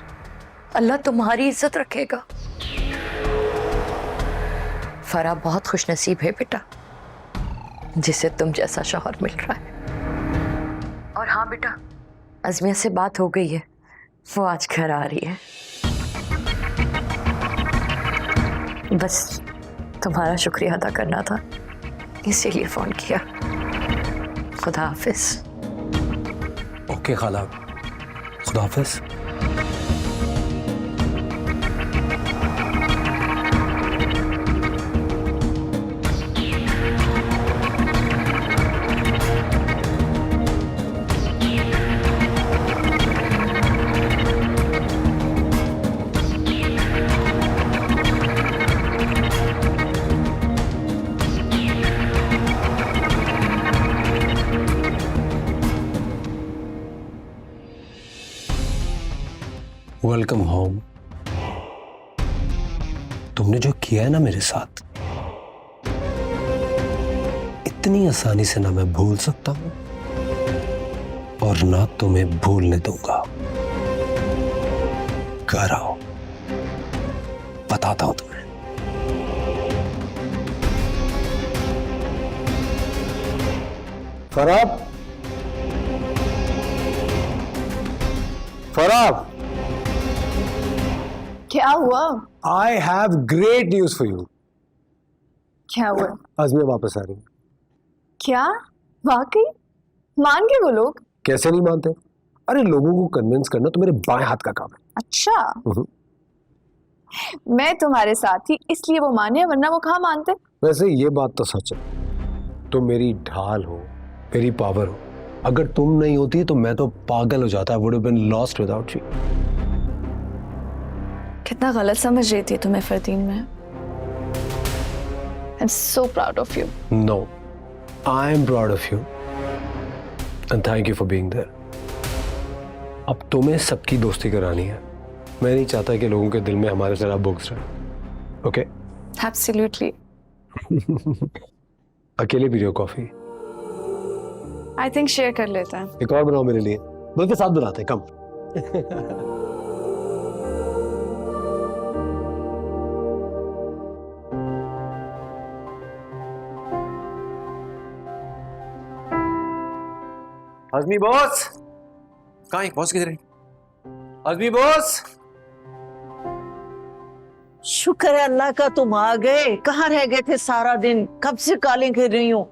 अल्लाह तुम्हारी इज्जत रखेगा। फरा बहुत खुशनसीब है बेटा, जिसे तुम जैसा शौहर मिल रहा है। और हाँ बेटा, अज़मिया से बात हो गई है, वो आज घर आ रही है। बस तुम्हारा शुक्रिया अदा करना था, इसीलिए फोन किया। खुदा हाफिज। ओके खाला, खुदा हाफिज। Welcome home. तुमने जो किया है ना मेरे साथ, इतनी आसानी से ना मैं भूल सकता हूं और ना तुम्हें भूलने दूंगा। घर आओ, बताता हूं तुम्हें। फराब, फराब, क्या हुआ? I have great news for you. क्या हुआ? अज़मिया वापस आ रही है। क्या? वाकई? मान गए वो लोग? कैसे नहीं मानते? अरे लोगों को कन्विंस करना तो मेरे बाएं हाथ का काम है। अच्छा, मैं तुम्हारे साथ थी इसलिए वो माने, वरना वो कहाँ मानते। वैसे ये बात तो सच है, तुम मेरी ढाल हो, मेरी पावर हो। अगर तुम नहीं होती तो मैं तो पागल हो जाता। I would have been lost without you. कितना गलत समझ रही थी तुम्हें फरदीन में। I'm so proud of you. No, I am proud of you. And thank you for being there. अब तुम्हें सबकी दोस्ती करानी है। मैं नहीं चाहता कि लोगों के दिल में हमारे तरह बुग्स रहे। ओके? एब्सोल्युटली। अकेले पी रहे हो कॉफी? आई थिंक शेयर कर लेते हैं। एक और बनाओ मेरे लिए। दो के साथ बनाते हैं, कम। आजमी बॉस, कहाँ है बॉस? किधर है आजमी बॉस? शुक्र है अल्लाह का तुम आ गए। कहाँ रह गए थे सारा दिन? कब से कॉलिंग कर रही हूँ।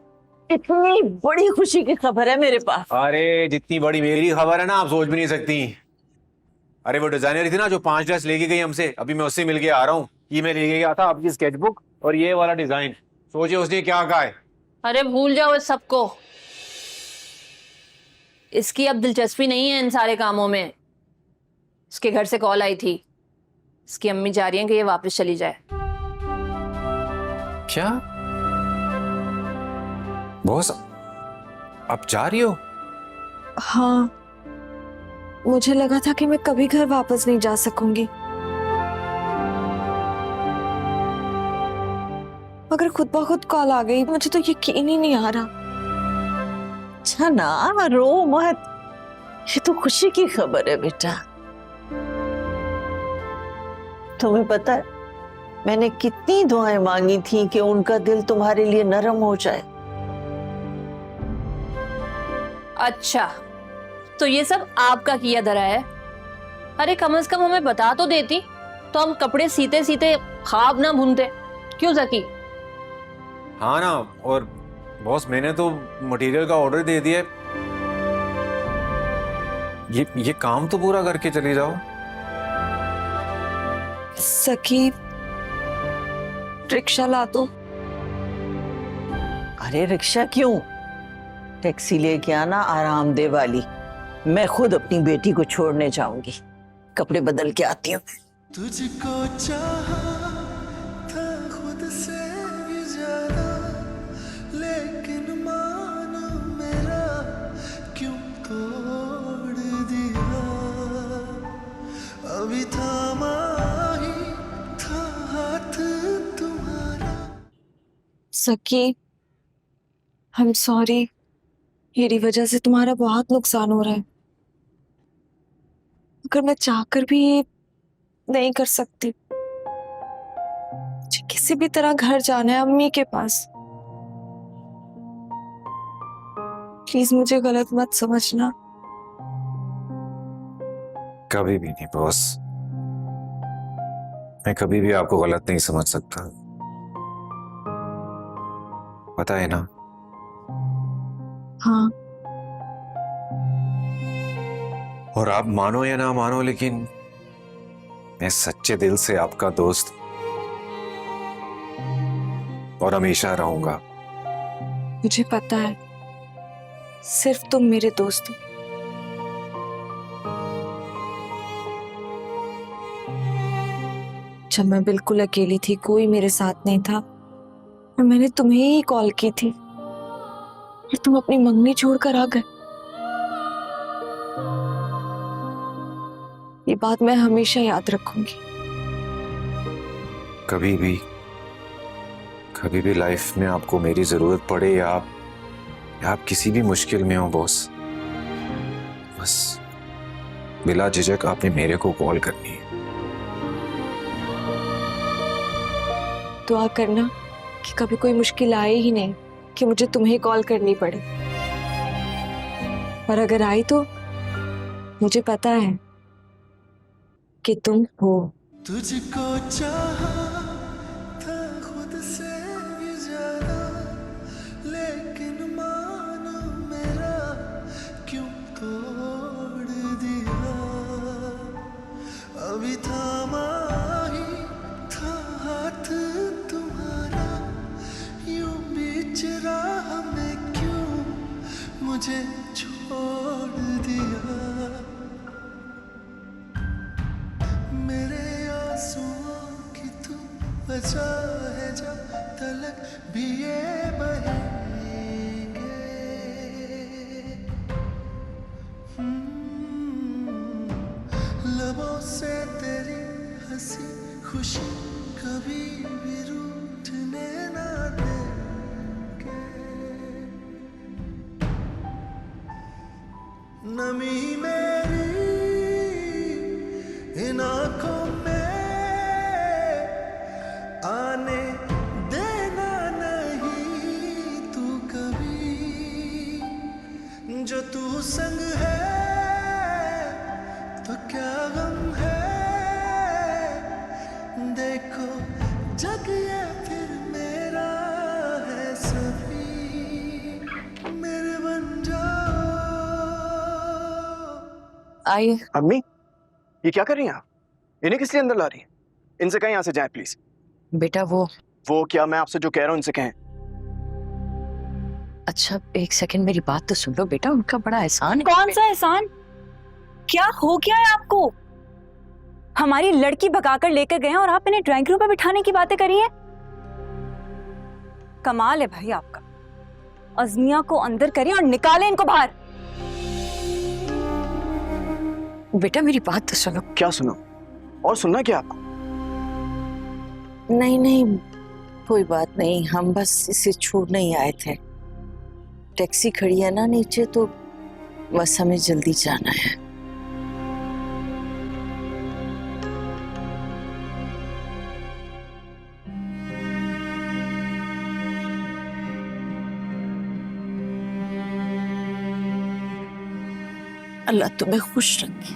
इतनी बड़ी खुशी की खबर है मेरे पास। अरे जितनी बड़ी मेरी खबर है ना, आप सोच भी नहीं सकती। अरे वो डिजाइनर थी ना जो 5 ड्रेस लेके गई हमसे, अभी मैं उससे मिल के आ रहा हूँ। ये मैं लेके गया था आपकी स्केचबुक और ये वाला डिजाइन। सोचिए उसने क्या कहा है। अरे भूल जाओ इस सबको, इसकी अब दिलचस्पी नहीं है इन सारे कामों में। इसके घर से कॉल आई थी, इसकी अम्मी चाह रही हैं कि ये वापस चली जाए। क्या बॉस, आप जा रही हो? हाँ, मुझे लगा था कि मैं कभी घर वापस नहीं जा सकूंगी, मगर खुद ब खुद कॉल आ गई। मुझे तो यकीन ही नहीं आ रहा। अच्छा ना, रो मत, ये तो खुशी की खबर है बेटा। तुम्हें पता है मैंने कितनी दुआएं मांगी थी कि उनका दिल तुम्हारे लिए नरम हो जाए। अच्छा, तो ये सब आपका किया धरा है। अरे कम से कम हमें बता तो देती, तो हम कपड़े सीते सीते ख्वाब ना भूनते। क्यों ज़की? हाँ ना, और बॉस मैंने तो मटेरियल का ऑर्डर दे दिया। ये काम तो पूरा करके चली जाओ। सकी, रिक्शा ला दो। अरे रिक्शा क्यों, टैक्सी लेके आना आरामदेह वाली। मैं खुद अपनी बेटी को छोड़ने जाऊंगी। कपड़े बदल के आती हूँ। तुझको चाहा था खुद से भी ज्यादा, लेकिन मान मेरा क्यों तोड़ दिया। अभी थामा ही था हाथ तुम्हारा। सकी, आई एम सॉरी, मेरी वजह से तुम्हारा बहुत नुकसान हो रहा है, अगर मैं चाहकर भी ये नहीं कर सकती। मुझे किसी भी तरह घर जाना है अम्मी के पास। प्लीज मुझे गलत मत समझना। कभी भी नहीं बॉस, मैं कभी भी आपको गलत नहीं समझ सकता, पता है ना? हाँ। और आप मानो या ना मानो, लेकिन मैं सच्चे दिल से आपका दोस्त और हमेशा रहूंगा। मुझे पता है, सिर्फ तुम मेरे दोस्त हो। जब मैं बिल्कुल अकेली थी, कोई मेरे साथ नहीं था, और मैंने तुम्हें ही कॉल की थी, और तुम अपनी मंगनी छोड़कर आ गए। ये बात मैं हमेशा याद रखूंगी। कभी भी लाइफ में आपको मेरी जरूरत पड़े या आप किसी भी मुश्किल में हो बॉस, बस बिला झिझक आपने मेरे को कॉल करनी है। दुआ करना कि कभी कोई मुश्किल आए ही नहीं कि मुझे तुम्हें कॉल करनी पड़े, और अगर आई तो मुझे पता है कि तुम हो। तुझको चाहा था खुद से भी ज्यादा, लेकिन मान मेरा क्यों तोड़ दिया। अभी थामा ही था हाथ तुम्हारा, यूं बीच राह में क्यों मुझे छोड़ दिया। मेरे आंसुओं की तू वजह है, जब तलक भी ये बहेंगे। खुशी कभी भी रूठने ना देंगे। नमी मेरी इन आँखों में आने देना नहीं तू कभी, जो तू संग है तो क्या गम है। देखो जग ये फिर मेरा है, सभी मेरे बन जाओ। आइए। अम्मी, ये क्या कर रही हैं आप? इन्हें किस लिए अंदर ला रही हैं? इनसे कहें यहाँ से जाएं प्लीज। बेटा वो क्या, मैं आपसे जो कह रहा हूँ इनसे कहें। अच्छा एक सेकंड मेरी बात तो सुन लो बेटा, उनका बड़ा एहसान है। कौन सा एहसान? क्या हो गया है आपको? हमारी लड़की भगाकर लेकर गए हैं और आप इन्हें ड्राइंग रूम पे बिठाने की बातें करी हैं? कमाल है भाई आपका। अज़मिया को अंदर करिए और निकालें इनको बाहर। बेटा मेरी बात तो सुनो। क्या सुनो? और सुनना क्या आपको? नहीं नहीं, कोई बात नहीं, हम बस इसे छोड़ने ही आए थे। टैक्सी खड़ी है ना नीचे, तो बस हमें जल्दी जाना है। अल्लाह तुम्हें खुश रखे,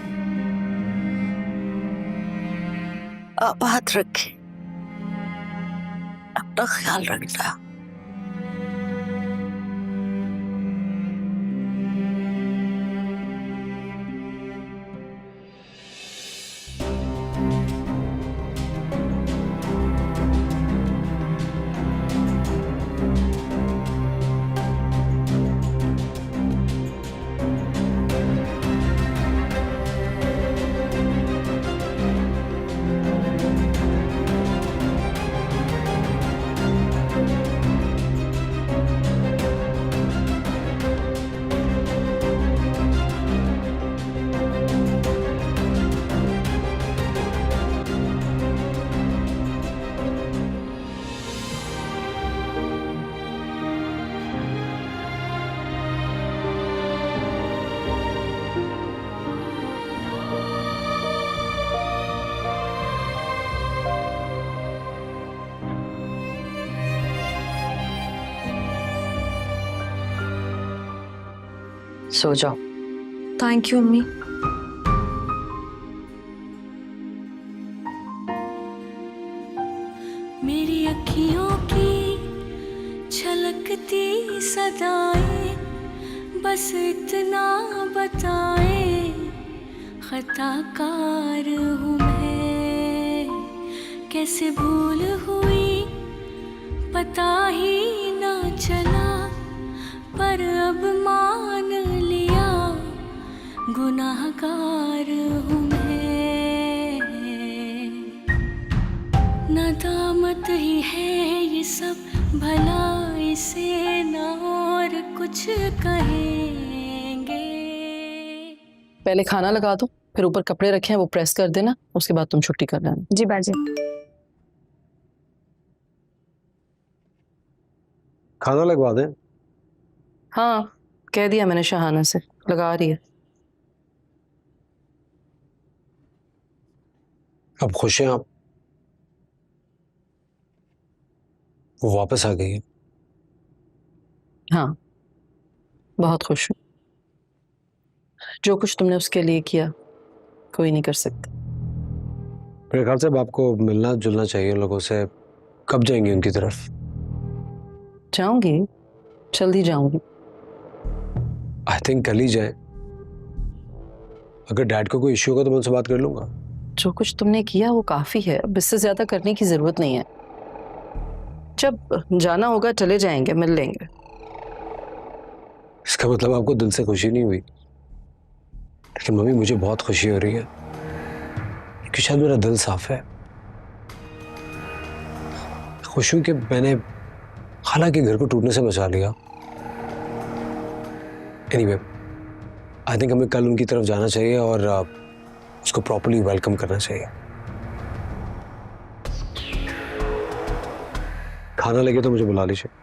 आबाद रखे, अपना ख्याल रखना। सो जाओ। थैंक यू अम्मी। मेरी अखियों की छलकती सदाएं बस इतना बताए, खताकार हूँ मैं, कैसे भूल हुई पता ही ना चला, पर अब मान लिया गुनाहगार हूँ मैं। नदामत ही है ये सब, भला इसे ना और कुछ कहेंगे। पहले खाना लगा दो, फिर ऊपर कपड़े रखे हैं वो प्रेस कर देना, उसके बाद तुम छुट्टी कर लेना। जी बाजी। खाना लगवा दें? हाँ कह दिया मैंने शहाना से, लगा रही है। अब खुश हैं आप? वो वापस आ गई है? हाँ बहुत खुश हूँ। जो कुछ तुमने उसके लिए किया कोई नहीं कर सकता। मेरे ख्याल से अब आपको मिलना जुलना चाहिए उन लोगों से। कब जाएंगी उनकी तरफ? जाऊंगी, जल्दी जाऊंगी। आई थिंक कल ही जाए। अगर डैड को कोई इश्यू होगा तो मैं उनसे बात कर लूंगा। जो कुछ तुमने किया वो काफी है, अब इससे ज्यादा करने की जरूरत नहीं है। जब जाना होगा चले जाएंगे, मिल लेंगे। इसका मतलब आपको दिल से खुशी नहीं हुई? लेकिन मम्मी मुझे बहुत खुशी हो रही है कि शायद मेरा दिल साफ है। खुश हूं कि मैंने खाला के घर को टूटने से बचा लिया। एनीवे, आई थिंक हमें कल उनकी तरफ जाना चाहिए और उसको प्रॉपर्ली वेलकम करना चाहिए। खाना लगे तो मुझे बुला लीजिए।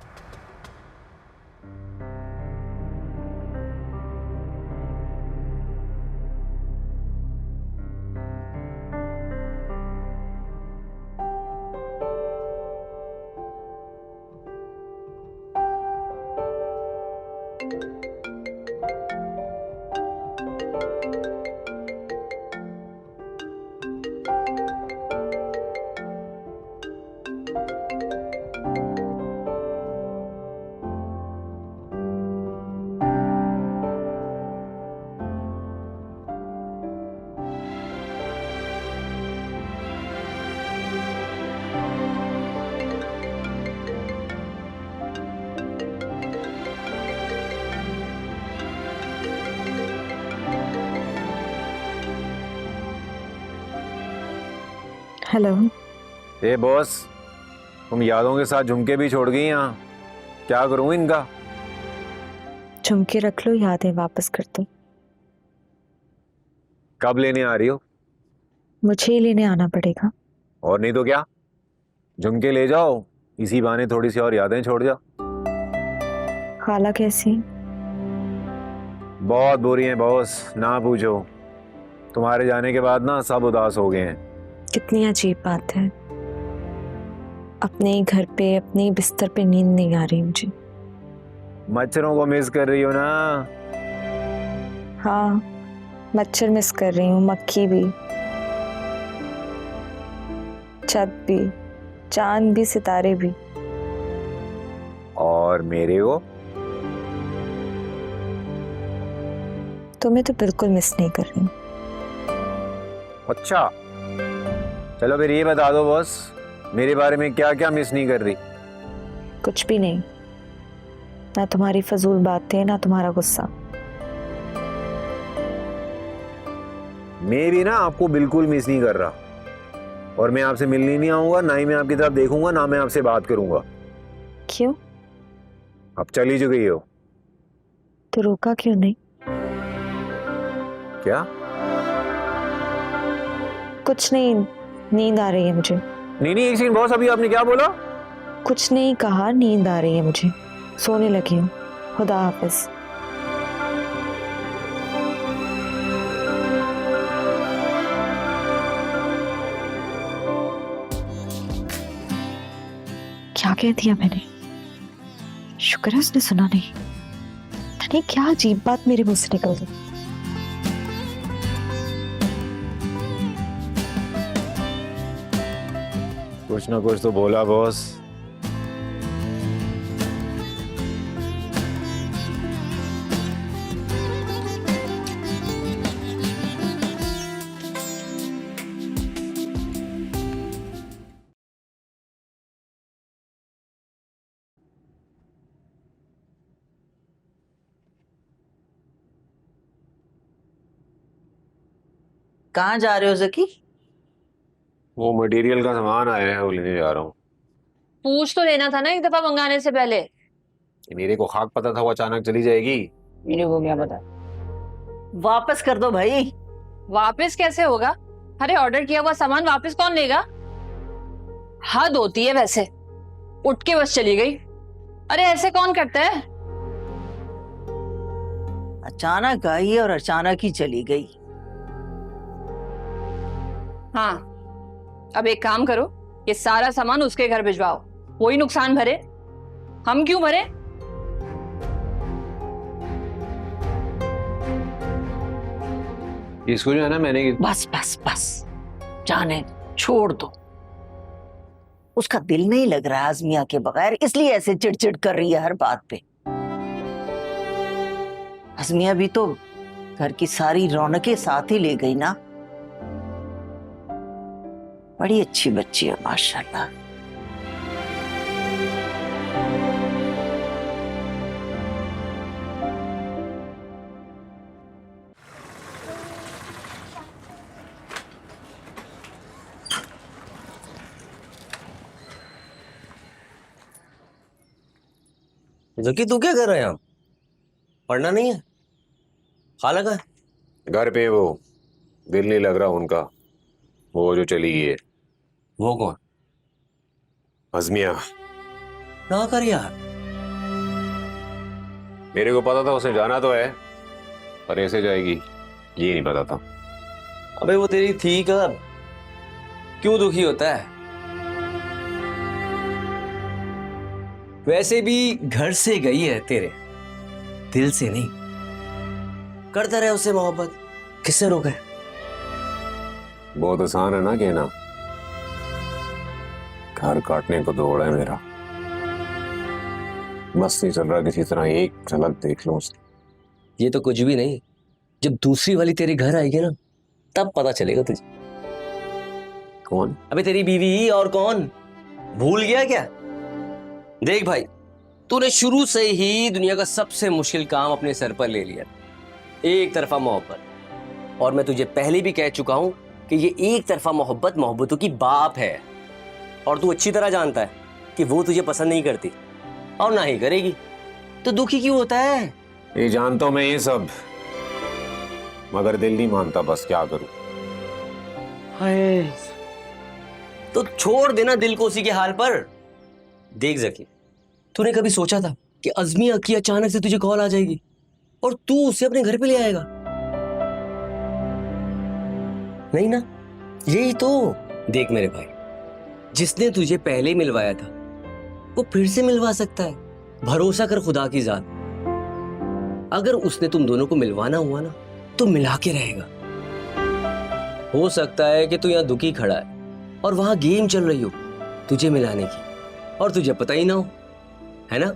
हेलो। ए बॉस, तुम यादों के साथ झुमके भी छोड़ गई यहाँ। क्या करूँ इनका? झुमके रख लो, यादें वापस कर दो। कब लेने आ रही हो? मुझे ही लेने आना पड़ेगा। और नहीं तो क्या, झुमके ले जाओ, इसी बहाने थोड़ी सी और यादें छोड़ जाओ। खाला कैसी? बहुत बुरी हैं बॉस, ना पूछो। तुम्हारे जाने के बाद ना सब उदास हो गए हैं। कितनी अजीब बात है, अपने ही घर पे अपने ही बिस्तर पे नींद नहीं आ रही मुझे। मच्छरों को मिस कर रही हो ना? हाँ, मच्छर मिस कर रही हूँ, मक्खी भी, छत भी, चांद भी, सितारे भी। और मेरे को? तुम्हें तो बिल्कुल मिस नहीं कर रही हूँ। अच्छा, चलो फिर ये बता दो बॉस, मेरे बारे में क्या क्या मिस नहीं कर रही? कुछ भी नहीं, ना तुम्हारी फजूल बातें, ना तुम्हारा गुस्सा। मैं भी ना आपको बिल्कुल मिस नहीं कर रहा, और मैं आपसे मिलने नहीं आऊंगा, ना ही मैं आपकी तरफ देखूंगा, ना मैं आपसे बात करूंगा। क्यों? अब चली चुकी हो तो रोका क्यों नहीं? क्या? कुछ नहीं, नींद आ रही है मुझे। नहीं नहीं, एक सेकंड बॉस, अभी आपने क्या बोला? कुछ नहीं कहा, नींद आ रही है मुझे, सोने लगी हूँ। खुदा हाफिज। क्या कह दिया मैंने? शुक्र है उसने सुना नहीं। पता नहीं क्या अजीब बात मेरे मुंह से निकल गई। कुछ ना कुछ तो बोला बॉस। कहाँ जा रहे हो जकी? वो मटेरियल का सामान आया है, वो लेने जा रहा हूँ। पूछ तो लेना था ना एक दफा मंगाने से पहले। मेरे को खाक पता था वो अचानक चली जाएगी। मेरे को क्या पता। वापस कर दो भाई। वापस कैसे होगा? अरे ऑर्डर किया हुआ सामान वापस कौन लेगा? हद होती है वैसे, उठ के बस चली गई। अरे ऐसे कौन करता है? अचानक आई और अचानक ही चली गई। हाँ, अब एक काम करो, ये सारा सामान उसके घर भिजवाओ, वही नुकसान भरे, हम क्यों भरे? इसको जो है ना मैंने बस बस बस, जाने छोड़ दो। उसका दिल नहीं लग रहा आजमिया के बगैर, इसलिए ऐसे चिड़चिड़ कर रही है हर बात पे। आजमिया भी तो घर की सारी रौनकें साथ ही ले गई ना। बड़ी अच्छी बच्ची है माशाल्लाह। जकी तू क्या कर रहा है यहाँ? पढ़ना नहीं है? खाला का घर पे वो दिल नहीं लग रहा उनका, वो जो चली गई है। वो कौन? अज़मिया, ना कर यार। मेरे को पता था उसे जाना तो है, पर ऐसे जाएगी ये नहीं पता था। अबे वो तेरी थी कब, क्यों दुखी होता है? वैसे भी घर से गई है तेरे, दिल से नहीं। करता रहे उससे मोहब्बत, किससे रोके? बहुत आसान है ना कहना, घर काटने को दौड़ है मेरा। बस नहीं चल रहा किसी तरह, एक झलक देख लो उसकी। ये तो कुछ भी नहीं, जब दूसरी वाली तेरे घर आएगी ना तब पता चलेगा तुझे। कौन? अबे तेरी बीवी, और कौन? भूल गया क्या? देख भाई, तूने शुरू से ही दुनिया का सबसे मुश्किल काम अपने सर पर ले लिया, एक तरफा मोहब्बत। और मैं तुझे पहले भी कह चुका हूं कि ये एक तरफा मोहब्बत मोहब्बतों की बाप है, और तू अच्छी तरह जानता है कि वो तुझे पसंद नहीं करती और ना ही करेगी, तो दुखी क्यों होता है? ये जानता हूं मैं ये सब, मगर दिल नहीं मानता, बस क्या करूं। हाय, तो छोड़ देना दिल को उसी के हाल पर। देख जकी, तूने कभी सोचा था कि अज़मिया की अचानक से तुझे कॉल आ जाएगी और तू उसे अपने घर पे ले आएगा? नहीं ना, यही तो। देख मेरे भाई, जिसने तुझे पहले मिलवाया था वो फिर से मिलवा सकता है, भरोसा कर खुदा की जात। अगर उसने तुम दोनों को मिलवाना हुआ ना तो मिला के रहेगा। हो सकता है कि तू यहाँ दुखी खड़ा है और वहां गेम चल रही हो तुझे मिलाने की, और तुझे पता ही ना हो, है ना?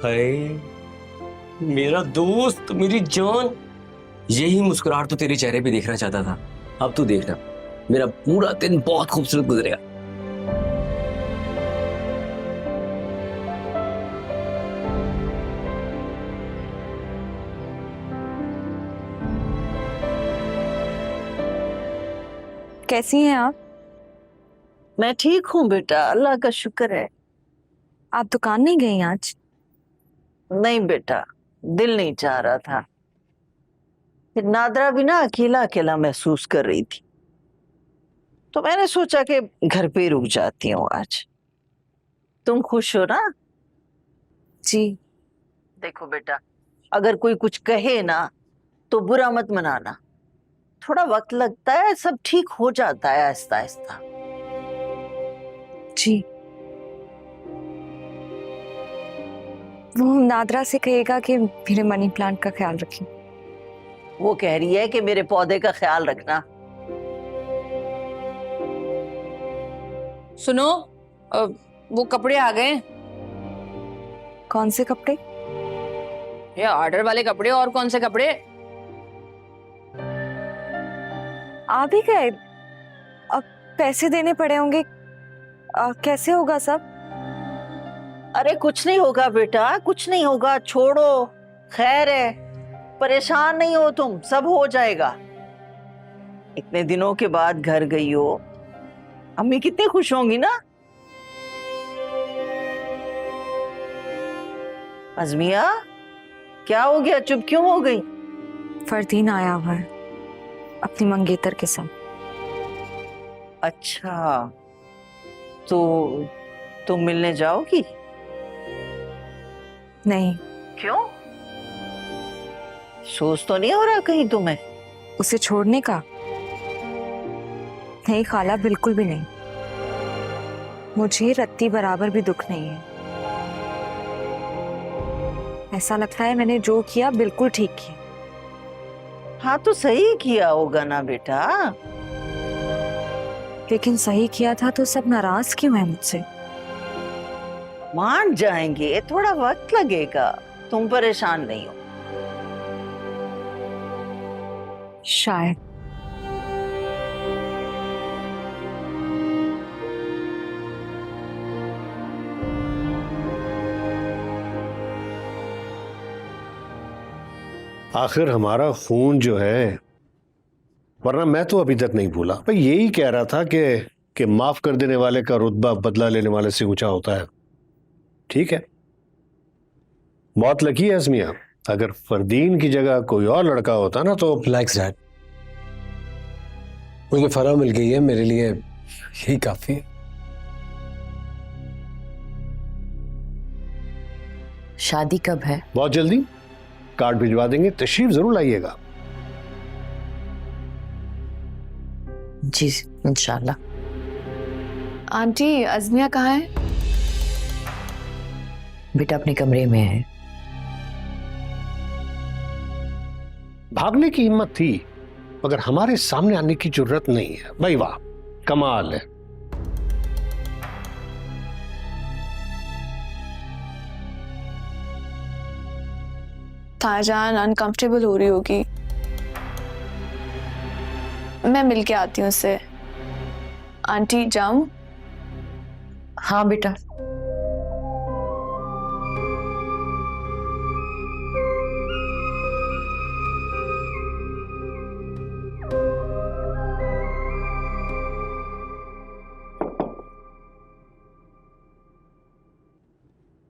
हाय मेरा दोस्त, मेरी जान, यही मुस्कुराहट तो तेरे चेहरे पे देखना चाहता था। अब तू देखना, मेरा पूरा दिन बहुत खूबसूरत गुजरेगा। कैसी हैं आप? मैं ठीक हूँ बेटा, अल्लाह का शुक्र है। आप दुकान नहीं गई आज? नहीं बेटा, दिल नहीं चाह रहा था। फिर नादरा भी ना अकेला अकेला महसूस कर रही थी, तो मैंने सोचा कि घर पे ही रुक जाती हूँ आज। तुम खुश हो ना? जी। देखो बेटा, अगर कोई कुछ कहे ना तो बुरा मत मनाना, थोड़ा वक्त लगता है, सब ठीक हो जाता है आहिस्ता आहिस्ता। जी। वो नादरा से कहेगा कि मेरे मनी प्लांट का ख्याल रखें। वो कह रही है कि मेरे पौधे का ख्याल रखना। सुनो, वो कपड़े आ गए। कौन से कपड़े? ये ऑर्डर वाले कपड़े। और कौन से कपड़े? आ भी गए? अब पैसे देने पड़े होंगे, कैसे होगा सब? अरे कुछ नहीं होगा बेटा, कुछ नहीं होगा, छोड़ो, खैर है, परेशान नहीं हो तुम, सब हो जाएगा। इतने दिनों के बाद घर गई हो, अम्मी कितनी खुश होंगी ना। अज़मिया, क्या हो गया, चुप क्यों हो गई? फरदीन आया हुआ है अपनी मंगेतर के साथ। अच्छा, तो तुम मिलने जाओगी? नहीं। क्यों? सोच तो नहीं हो रहा कहीं तुम्हें उसे छोड़ने का? नहीं खाला, बिल्कुल भी नहीं। मुझे रत्ती बराबर भी दुख नहीं है। ऐसा लगता है मैंने जो किया बिल्कुल ठीक किया। हाँ तो सही किया होगा ना बेटा। लेकिन सही किया था तो सब नाराज क्यों है मुझसे? मान जाएंगे, थोड़ा वक्त लगेगा, तुम परेशान नहीं हो। शायद। आखिर हमारा खून जो है, वरना मैं तो अभी तक नहीं भूला। भाई यही कह रहा था कि माफ कर देने वाले का रुतबा बदला लेने वाले से ऊंचा होता है। ठीक है, बहुत लकी है अज़मिया, अगर फरदीन की जगह कोई और लड़का होता ना तो। रिलैक्स डैड, मुझे फराह मिल गई है, मेरे लिए यही काफी है। शादी कब है? बहुत जल्दी कार्ड भिजवा देंगे, तशरीफ जरूर लाइएगा। जी इंशाल्लाह। आंटी अज़मिया कहाँ है? बेटा अपने कमरे में है। भागने की हिम्मत थी मगर हमारे सामने आने की जरूरत नहीं है। भाई वाह, कमाल है। ताजान अनकंफर्टेबल हो रही होगी, मैं मिल के आती हूँ उससे। आंटी जाऊं? हाँ बेटा।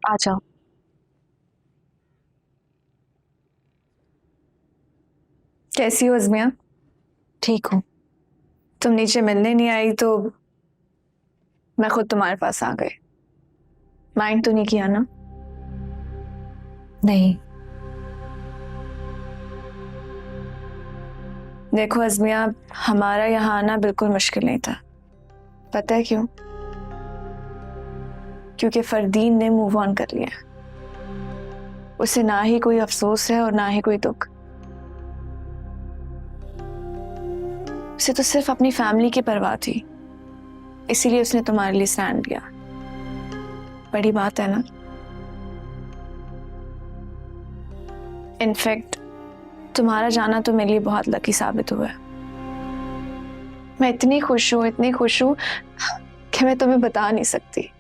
आ जाओ। कैसी हो अज़मिया? ठीक हूँ। तुम नीचे मिलने नहीं आई तो मैं खुद तुम्हारे पास आ गई। माइंड तो नहीं किया ना? नहीं। देखो अज़मिया, हमारा यहाँ आना बिल्कुल मुश्किल नहीं था। पता है क्यों? क्योंकि फरदीन ने मूव ऑन कर लिया। उसे ना ही कोई अफसोस है और ना ही कोई दुख। उसे तो सिर्फ अपनी फैमिली की परवाह थी, इसीलिए उसने तुम्हारे लिए स्टैंड लिया। बड़ी बात है ना? इनफैक्ट तुम्हारा जाना तो मेरे लिए बहुत लकी साबित हुआ है। मैं इतनी खुश हूँ कि मैं तुम्हें बता नहीं सकती।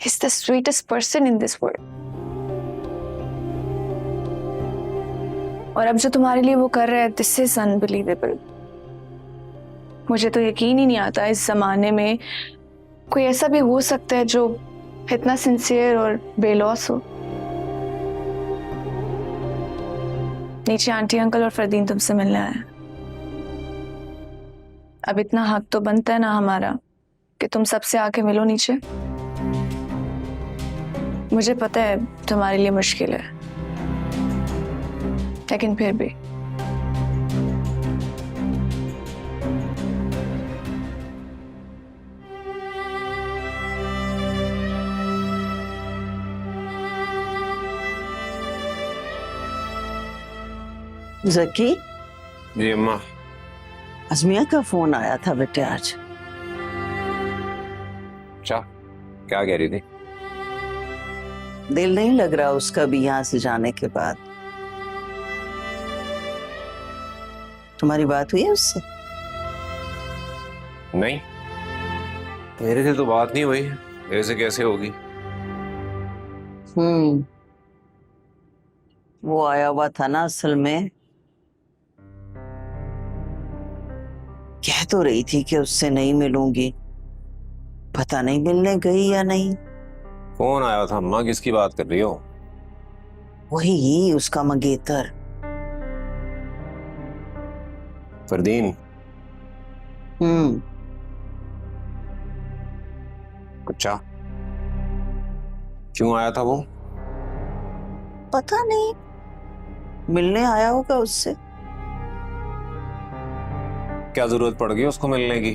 He's the sweetest person in this world. और अब जो तुम्हारे लिए वो कर रहा है, this is unbelievable. मुझे तो यकीन ही नहीं आता इस जमाने में कोई ऐसा भी हो सकता है जो इतना सिंसियर और बेलौस हो। नीचे आंटी अंकल और फरदीन तुमसे मिलने आए। अब इतना हक तो बनता है ना हमारा कि तुम सबसे आके मिलो नीचे। मुझे पता है तुम्हारे लिए मुश्किल है, लेकिन फिर भी जकी। जी अम्मा। अज़मिया का फोन आया था बेटे आज। अच्छा, क्या कह रही थी? दिल नहीं लग रहा उसका भी यहाँ से जाने के बाद। तुम्हारी बात हुई है उससे? नहीं, मेरे से तो बात नहीं हुई। मेरे से कैसे होगी? वो आया हुआ था ना असल में। कह तो रही थी कि उससे नहीं मिलूंगी, पता नहीं मिलने गई या नहीं। फोन आया था अम्मा, किसकी बात कर रही हो? वही उसका मंगेतर। फरदीन? अच्छा, क्यों आया था वो? पता नहीं, मिलने आया होगा उससे। क्या जरूरत पड़ गई उसको मिलने की?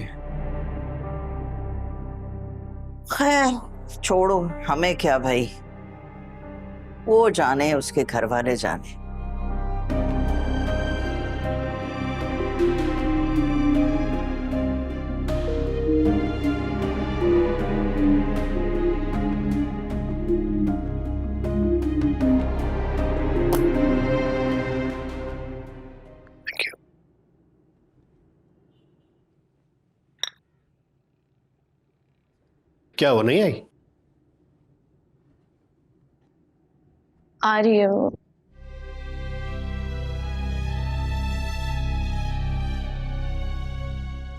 खैर छोड़ो, हमें क्या भाई, वो जाने, उसके घर वाले जाने। क्या वो नहीं आई? आ रही है वो।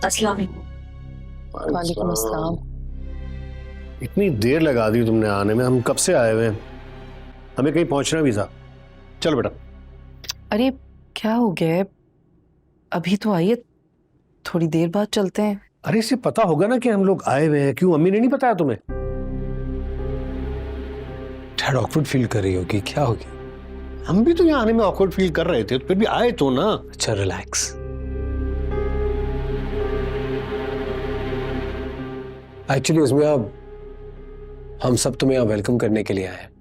अस्सलाम वालेकुम अस्सलाम। इतनी देर लगा दी तुमने आने में, हम कब से आए हुए हैं, हमें कहीं पहुंचना भी था। चलो बेटा। अरे क्या हो गया है? अभी तो आई है, थोड़ी देर बाद चलते हैं। अरे इसे पता होगा ना कि हम लोग आए हुए हैं। क्यों अम्मी ने नहीं बताया तुम्हें? डैड यार ऑकवर्ड फील कर रही होगी, क्या हो गया? हम भी तो यहाँ आने में ऑकवर्ड फील कर रहे थे, तो फिर भी आए तो ना। अच्छा रिलैक्स। एक्चुअली उसमें अब हम सब तुम्हें यहाँ वेलकम करने के लिए आए हैं।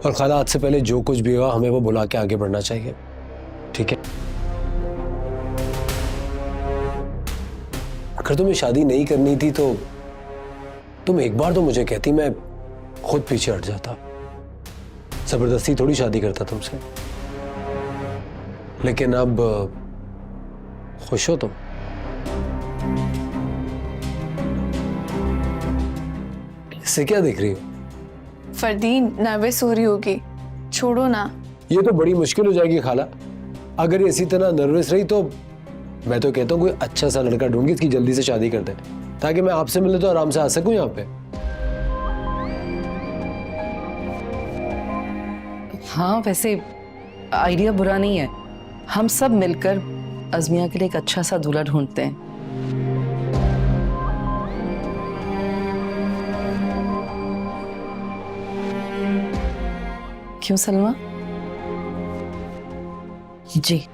और खाला, आज से पहले जो कुछ भी हुआ हमें वो बुला के आगे बढ़ना चाहिए, ठीक है? अगर तुम्हें शादी नहीं करनी थी तो तुम एक बार तो मुझे कहती, मैं खुद पीछे हट जाता। जबरदस्ती थोड़ी शादी करता तुमसे। लेकिन अब खुश हो तुम? इससे क्या देख रही हो? फरदीन नर्वस हो रही होगी, छोड़ो ना। ये तो बड़ी मुश्किल हो जाएगी खाला। अगर ये इसी तरह नर्वस रही तो मैं तो कहता हूँ कोई अच्छा सा लड़का ढूंढी, इसकी जल्दी से शादी कर दे, ताकि मैं आपसे मिलने तो आराम से आ सकूं यहाँ पे। हाँ, वैसे आइडिया बुरा नहीं है। हम सब मिलकर अज़मिया के लिए एक अच्छा सा दूल्हा ढूंढते हैं। क्यों सलमा? जी